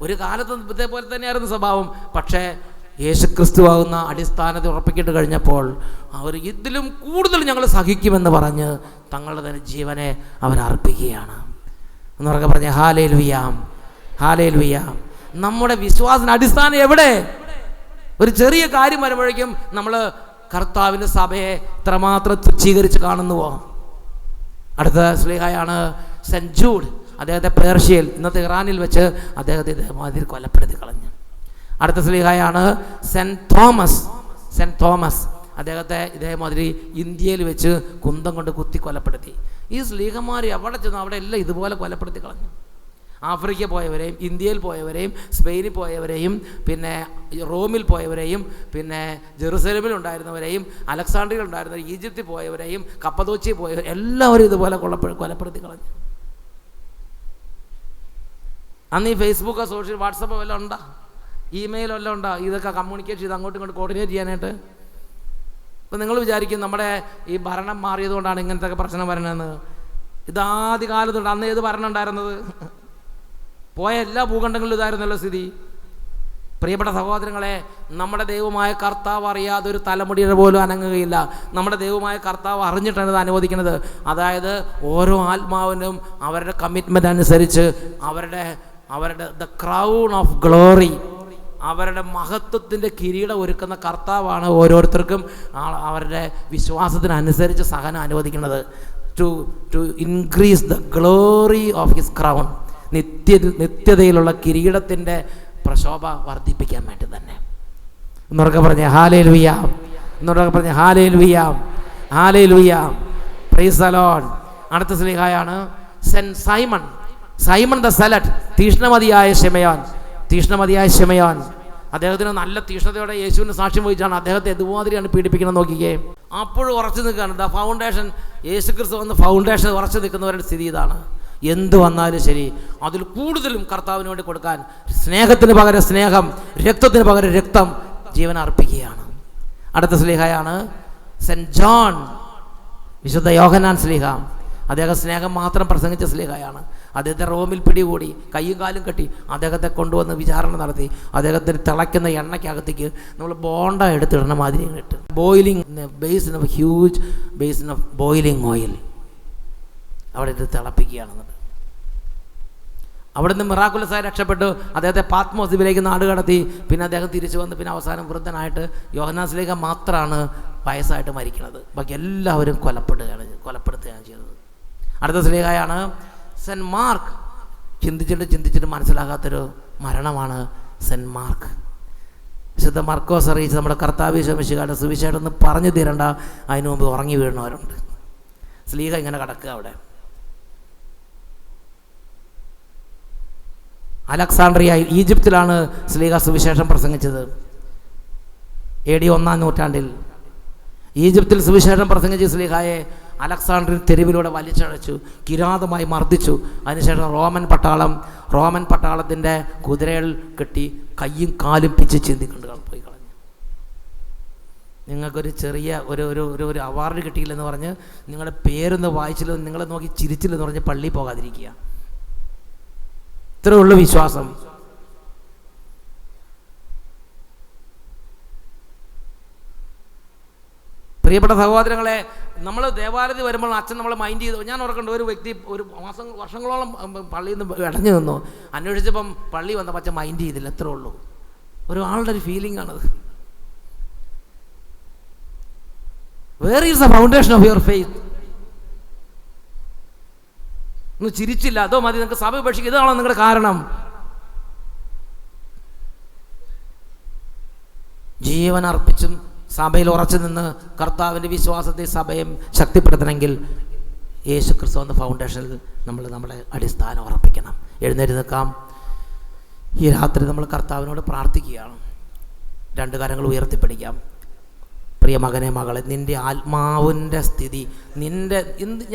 ഒരു കാലത്ത് ഇതേപോലെ തന്നെയായിരുന്നു സ്വഭാവം. പക്ഷേ യേശുക്രിസ്തുവാകുന്ന അടിസ്ഥാനത്തെ ഉറപ്പിക്കിട്ട് കഴിഞ്ഞപ്പോൾ അവർ ഇതിലും കൂടുതൽ ഞങ്ങൾ സഹിക്കുമെന്ന് പറഞ്ഞ് തങ്ങളുടെ തന്നെ ജീവനെ അവരർപ്പിക്കുകയാണ്. എന്നൊക്കെ പറഞ്ഞ് ഹല്ലേലൂയ, ഹല്ലേലൂയ. നമ്മുടെ വിശ്വാസത്തിന് അടിസ്ഥാനം എവിടെ? ഒരു ചെറിയ കാര്യം വരുമ്പോഴേക്കും നമ്മൾ കർത്താവിൻ്റെ സഭയെ ഇത്രമാത്രം തുച്ഛീകരിച്ച് കാണുന്നുവോ? അടുത്ത സ്ലീഹായാണ് സെൻറ്റ് ജൂഡ്. അദ്ദേഹത്തെ പേർഷ്യയിൽ, ഇന്നത്തെ ഇറാനിൽ വെച്ച് അദ്ദേഹത്തെ ഇതേമാതിരി കൊലപ്പെടുത്തി കളഞ്ഞു. അടുത്ത സ്ലീഹായാണ് സെൻറ്റ് തോമസ്. സെൻറ്റ് തോമസ് അദ്ദേഹത്തെ ഇതേമാതിരി ഇന്ത്യയിൽ വെച്ച് കുന്തം കൊണ്ട് കുത്തി കൊലപ്പെടുത്തി. ഈ സ്ലീഹന്മാർ എവിടെ ചെന്നു അവിടെ എല്ലാം ഇതുപോലെ കൊലപ്പെടുത്തി കളഞ്ഞു. ആഫ്രിക്ക പോയവരെയും, ഇന്ത്യയിൽ പോയവരെയും, സ്പെയിനിൽ പോയവരെയും, പിന്നെ റോമിൽ പോയവരെയും, പിന്നെ ജെറുസലേമിൽ ഉണ്ടായിരുന്നവരെയും, അലക്സാണ്ട്രിയയിൽ ഉണ്ടായിരുന്നവരെയും, ഈജിപ്തിൽ പോയവരെയും, കപ്പദോച്ചിയിൽ പോയവരെയും എല്ലാവരും ഇതുപോലെ കൊലപ്പെടുത്തി കളഞ്ഞു. അന്ന് ഈ ഫേസ്ബുക്കോ സോഷ്യൽ വാട്സപ്പോ വല്ലതും ഉണ്ടോ? ഇമെയിൽ വല്ലതും ഉണ്ടോ? ഇതൊക്കെ കമ്മ്യൂണിക്കേറ്റ് ചെയ്ത് അങ്ങോട്ടും ഇങ്ങോട്ട് കോർഡിനേറ്റ് ചെയ്യാനായിട്ട്? ഇപ്പം നിങ്ങൾ വിചാരിക്കും നമ്മുടെ ഈ ഭരണം മാറിയതുകൊണ്ടാണ് ഇങ്ങനത്തെ പ്രശ്നം വരണമെന്ന്. ഇതാദ്യ കാലത്തുണ്ട്. അന്ന് ഏത് ഭരണം ഉണ്ടായിരുന്നത്? പോയ എല്ലാ ഭൂഖണ്ഡങ്ങളിലും ഇതായിരുന്നല്ലോ സ്ഥിതി. പ്രിയപ്പെട്ട സഹോദരങ്ങളെ, നമ്മുടെ ദൈവമായ കർത്താവ് അറിയാതെ ഒരു തലമുടിയുടെ പോലും അനങ്ങുകയില്ല. നമ്മുടെ ദൈവമായ കർത്താവ് അറിഞ്ഞിട്ടാണ് ഇത് അനുവദിക്കുന്നത്. അതായത് ഓരോ ആത്മാവിനും അവരുടെ കമ്മിറ്റ്മെൻ്റ് അനുസരിച്ച് അവരുടെ ദ ക്രൗൺ ഓഫ് ഗ്ലോറി, അവരുടെ മഹത്വത്തിൻ്റെ കിരീടം ഒരുക്കുന്ന കർത്താവാണ് ഓരോരുത്തർക്കും അവരുടെ വിശ്വാസത്തിനനുസരിച്ച് സഹനം അനുവദിക്കുന്നത്. To increase the glory of his crown, നിത്യതയിലുള്ള കിരീടത്തിൻ്റെ പ്രശോഭ വർദ്ധിപ്പിക്കാൻ വേണ്ടി തന്നെ. എന്നൊക്കെ പറഞ്ഞ ഹല്ലേലൂയ, എന്നൊക്കെ പറഞ്ഞ hallelujah, hallelujah, praise the Lord. അടുത്ത സ്ലീഹായാണ് Saint Simon. Simon the Zealot, തീഷ്ണമതിയായ ശിമയോൻ. തീഷ്ണമതിയായ ശിമയോൻ അദ്ദേഹത്തിന് നല്ല തീഷ്ണതയോടെ യേശുവിന് സാക്ഷ്യം വഹിച്ചാണ്. അദ്ദേഹത്തെ ഇതുമാതിരിയാണ് പീഡിപ്പിക്കണം. നോക്കിക്കേ, അപ്പോഴും ഉറച്ചു നിൽക്കുകയാണ്. ദ ഫൗണ്ടേഷൻ, യേശുക്രിസ്തു വന്ന് ഫൗണ്ടേഷൻ ഉറച്ചു നിൽക്കുന്നവരുടെ സ്ഥിതി ഇതാണ്. എന്ത് വന്നാലും ശരി അതിൽ കൂടുതലും കർത്താവിന് വേണ്ടി കൊടുക്കാൻ, സ്നേഹത്തിന് പകരം സ്നേഹം, രക്തത്തിന് പകരം രക്തം, ജീവൻ അർപ്പിക്കുകയാണ്. അടുത്ത സ്ലീഹയാണ് സെൻറ്റ് ജോൺ, വിശുദ്ധ യോഹന്നാൻ സ്ലീഹ. അദ്ദേഹം സ്നേഹം മാത്രം പ്രസംഗിച്ച സ്ലീഹയാണ്. അദ്ദേഹത്തെ റോമിൽ പിടികൂടി കയ്യും കാലും കെട്ടി അദ്ദേഹത്തെ കൊണ്ടുവന്ന് വിചാരണ നടത്തി. അദ്ദേഹത്തിന് തിളയ്ക്കുന്ന എണ്ണയ്ക്കകത്തേക്ക് നമ്മൾ ബോണ്ട എടുത്തിടണ മാതിരി ഇട്ട് boiling basin of huge basin of boiling oil അവിടെ ഇട്ട് തിളപ്പിക്കുകയാണെന്നത്. അവിടെ നിന്ന് മിറാക്കുലസായി രക്ഷപ്പെട്ടു. അദ്ദേഹത്തെ പാത്മോസ് ദ്വീപിലേക്ക് നാട് കടത്തി. പിന്നെ അദ്ദേഹം തിരിച്ചു വന്ന് പിന്നെ അവസാനം വൃദ്ധനായിട്ട് യോഹന്നാൻ സ്ലീഹ മാത്രമാണ് വയസ്സായിട്ട് മരിക്കുന്നത്. ബാക്കി എല്ലാവരും കൊലപ്പെടുത്തുകയാണ് ചെയ്തത്. അടുത്ത സ്ലീഹയാണ് സെൻറ്റ് മാർക്ക്. ചിന്തിച്ചിട്ട് മനസ്സിലാകാത്തൊരു മരണമാണ് സെൻറ്റ് മാർക്ക്. വിശുദ്ധ മർക്കോസ് അറിയിച്ച് നമ്മുടെ കർത്താവ് ഈശോ മിശിഹായുടെ സുവിശേഷം ഒന്ന് പറഞ്ഞു തീരണ്ട, അതിനു മുമ്പ് ഉറങ്ങി വീഴുന്നവരുണ്ട്. സ്ലീഹ ഇങ്ങനെ കിടക്കുക അവിടെ. അലക്സാണ്ട്രിയ, ഈജിപ്തിലാണ് സ്ലീഹ സുവിശേഷം പ്രസംഗിച്ചത്. AD 1-ാം നൂറ്റാണ്ടിൽ ഈജിപ്തിൽ സുവിശേഷം പ്രസംഗിച്ച സ്ലീഹായെ അലക്സാണ്ട്രിയൻ തെരുവിലൂടെ വലിച്ചഴച്ചു, കിരാതമായി മർദ്ദിച്ചു. അതിനുശേഷം റോമൻ പട്ടാളത്തിൻ്റെ കുതിരകൾ കെട്ടി കയ്യും കാലും പിച്ച് ചിന്തിക്കൊണ്ട് പോയി കളഞ്ഞു. നിങ്ങൾക്കൊരു ചെറിയ ഒരു അവാർഡ് കിട്ടിയില്ലെന്ന് പറഞ്ഞ് നിങ്ങളുടെ പേരൊന്ന് വായിച്ചില്ലെന്ന് നിങ്ങളെ നോക്കി ചിരിച്ചില്ലെന്ന് പറഞ്ഞ് പള്ളിയിൽ പോകാതിരിക്കുക. ഇത്രയേ ഉള്ളൂ വിശ്വാസം. പ്രിയപ്പെട്ട സഹോദരങ്ങളെ, നമ്മൾ ദേവാലയത്തിൽ വരുമ്പോൾ അച്ഛൻ നമ്മളെ മൈൻഡ് ചെയ്തു. ഞാൻ ഓർക്കേണ്ട ഒരു വ്യക്തി ഒരു വർഷങ്ങളോളം പള്ളിയിൽ നിന്ന് ഇടഞ്ഞു നിന്നു. അന്വേഷിച്ചപ്പം പള്ളി വന്നപ്പോൾ അച്ഛൻ മൈൻഡ് ചെയ്തില്ല. എത്രേ ഉള്ളൂ. ഒരാളുടെ ഒരു ഫീലിംഗ് ആണത്. Where is the foundation of your faith? ഒന്ന് ചിരിച്ചില്ല, അതോ മതി നിങ്ങൾക്ക് സഭ ഉപേക്ഷിക്കുക, ഇതാണോ നിങ്ങളുടെ കാരണം? ജീവൻ അർപ്പിച്ചും സഭയിൽ ഉറച്ചു നിന്ന് കർത്താവിൻ്റെ വിശ്വാസത്തെ സഭയും ശക്തിപ്പെടുത്തണമെങ്കിൽ യേശുക്രിസ്തു എന്ന ഫൗണ്ടേഷനിൽ നമ്മളെ അടിസ്ഥാനം ഉറപ്പിക്കണം. എഴുന്നേറ്റ് നിൽക്കാം. ഈ രാത്രി നമ്മൾ കർത്താവിനോട് പ്രാർത്ഥിക്കുകയാണ്. 2 കരങ്ങൾ ഉയർത്തിപ്പിടിക്കാം. പ്രിയ മകനെ, മകളെ, നിൻ്റെ ആത്മാവിൻ്റെ സ്ഥിതി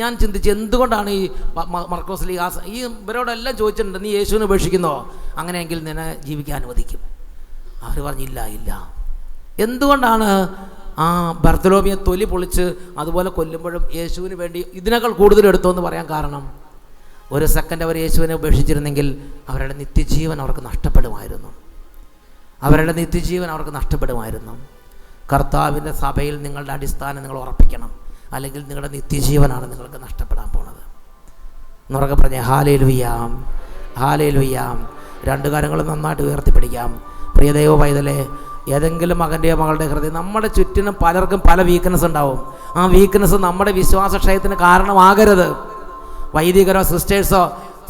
ഞാൻ ചിന്തിച്ച് എന്തുകൊണ്ടാണ് ഈ മർക്കോസ് ലീഗ ഈ ഇവരോടെല്ലാം ചോദിച്ചിട്ടുണ്ട്, നീ യേശുവിനെ ഉപേക്ഷിക്കുന്നോ? അങ്ങനെയെങ്കിൽ നിന്നെ ജീവിക്കാൻ അനുവദിക്കും. അവർ പറഞ്ഞില്ല. എന്തുകൊണ്ടാണ് ആ ബർത്തലോമിയെ തൊലി പൊളിച്ച് അതുപോലെ കൊല്ലുമ്പോഴും യേശുവിന് വേണ്ടി ഇതിനേക്കാൾ കൂടുതൽ എടുത്തോ എന്ന് പറയാൻ കാരണം? ഒരു സെക്കൻഡ് അവർ യേശുവിനെ ഉപേക്ഷിച്ചിരുന്നെങ്കിൽ അവരുടെ നിത്യജീവൻ അവർക്ക് നഷ്ടപ്പെടുമായിരുന്നു. അവരുടെ നിത്യജീവൻ അവർക്ക് നഷ്ടപ്പെടുമായിരുന്നു. കർത്താവിൻ്റെ സഭയിൽ നിങ്ങളുടെ അടിസ്ഥാനം നിങ്ങൾ ഉറപ്പിക്കണം, അല്ലെങ്കിൽ നിങ്ങളുടെ നിത്യജീവനാണ് നിങ്ങൾക്ക് നഷ്ടപ്പെടാൻ പോണത്. എന്നുറക്കെ പറഞ്ഞേ ഹല്ലേലൂയ, ഹല്ലേലൂയ. രണ്ട് കാര്യങ്ങളും നന്നായിട്ട് ഉയർത്തിപ്പിടിക്കാം. പ്രിയ ദൈവ പൈതലേ, ഏതെങ്കിലും മകൻ്റെയോ മകളുടെ ഹൃദയം, നമ്മുടെ ചുറ്റിനും പലർക്കും പല വീക്ക്നെസ് ഉണ്ടാവും. ആ വീക്ക്നെസ് നമ്മുടെ വിശ്വാസക്ഷയത്തിന് കാരണമാകരുത്. വൈദികരോ സിസ്റ്റേഴ്സോ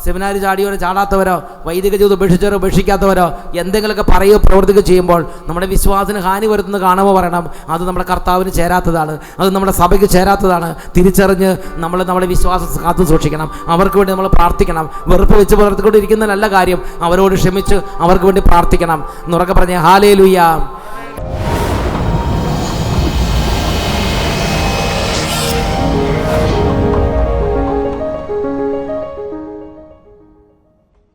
സെമിനാരി ചാടിയവരോ ചാടാത്തവരോ വൈദിക ജീവിതം ഉപേക്ഷിച്ചവരോ ഉപേക്ഷിക്കാത്തവരോ എന്തെങ്കിലുമൊക്കെ പറയുകയോ പ്രവർത്തിക്കുകയോ ചെയ്യുമ്പോൾ നമ്മുടെ വിശ്വാസത്തിന് ഹാനി വരുത്തുന്നത് കാണുമ്പോൾ പറയണം, അത് നമ്മുടെ കർത്താവിന് ചേരാത്തതാണ്, അത് നമ്മുടെ സഭയ്ക്ക് ചേരാത്തതാണ്. തിരിച്ചറിഞ്ഞ് നമ്മുടെ വിശ്വാസം കാത്തു സൂക്ഷിക്കണം. അവർക്ക് വേണ്ടി നമ്മൾ പ്രാർത്ഥിക്കണം. വെറുപ്പ് വെച്ച് പുലർത്തിക്കൊണ്ടിരിക്കുന്ന നല്ല കാര്യം, അവരോട് ക്ഷമിച്ച് അവർക്ക് വേണ്ടി പ്രാർത്ഥിക്കണം. എന്നുറക്കെ പറഞ്ഞേ ഹല്ലേലൂയ.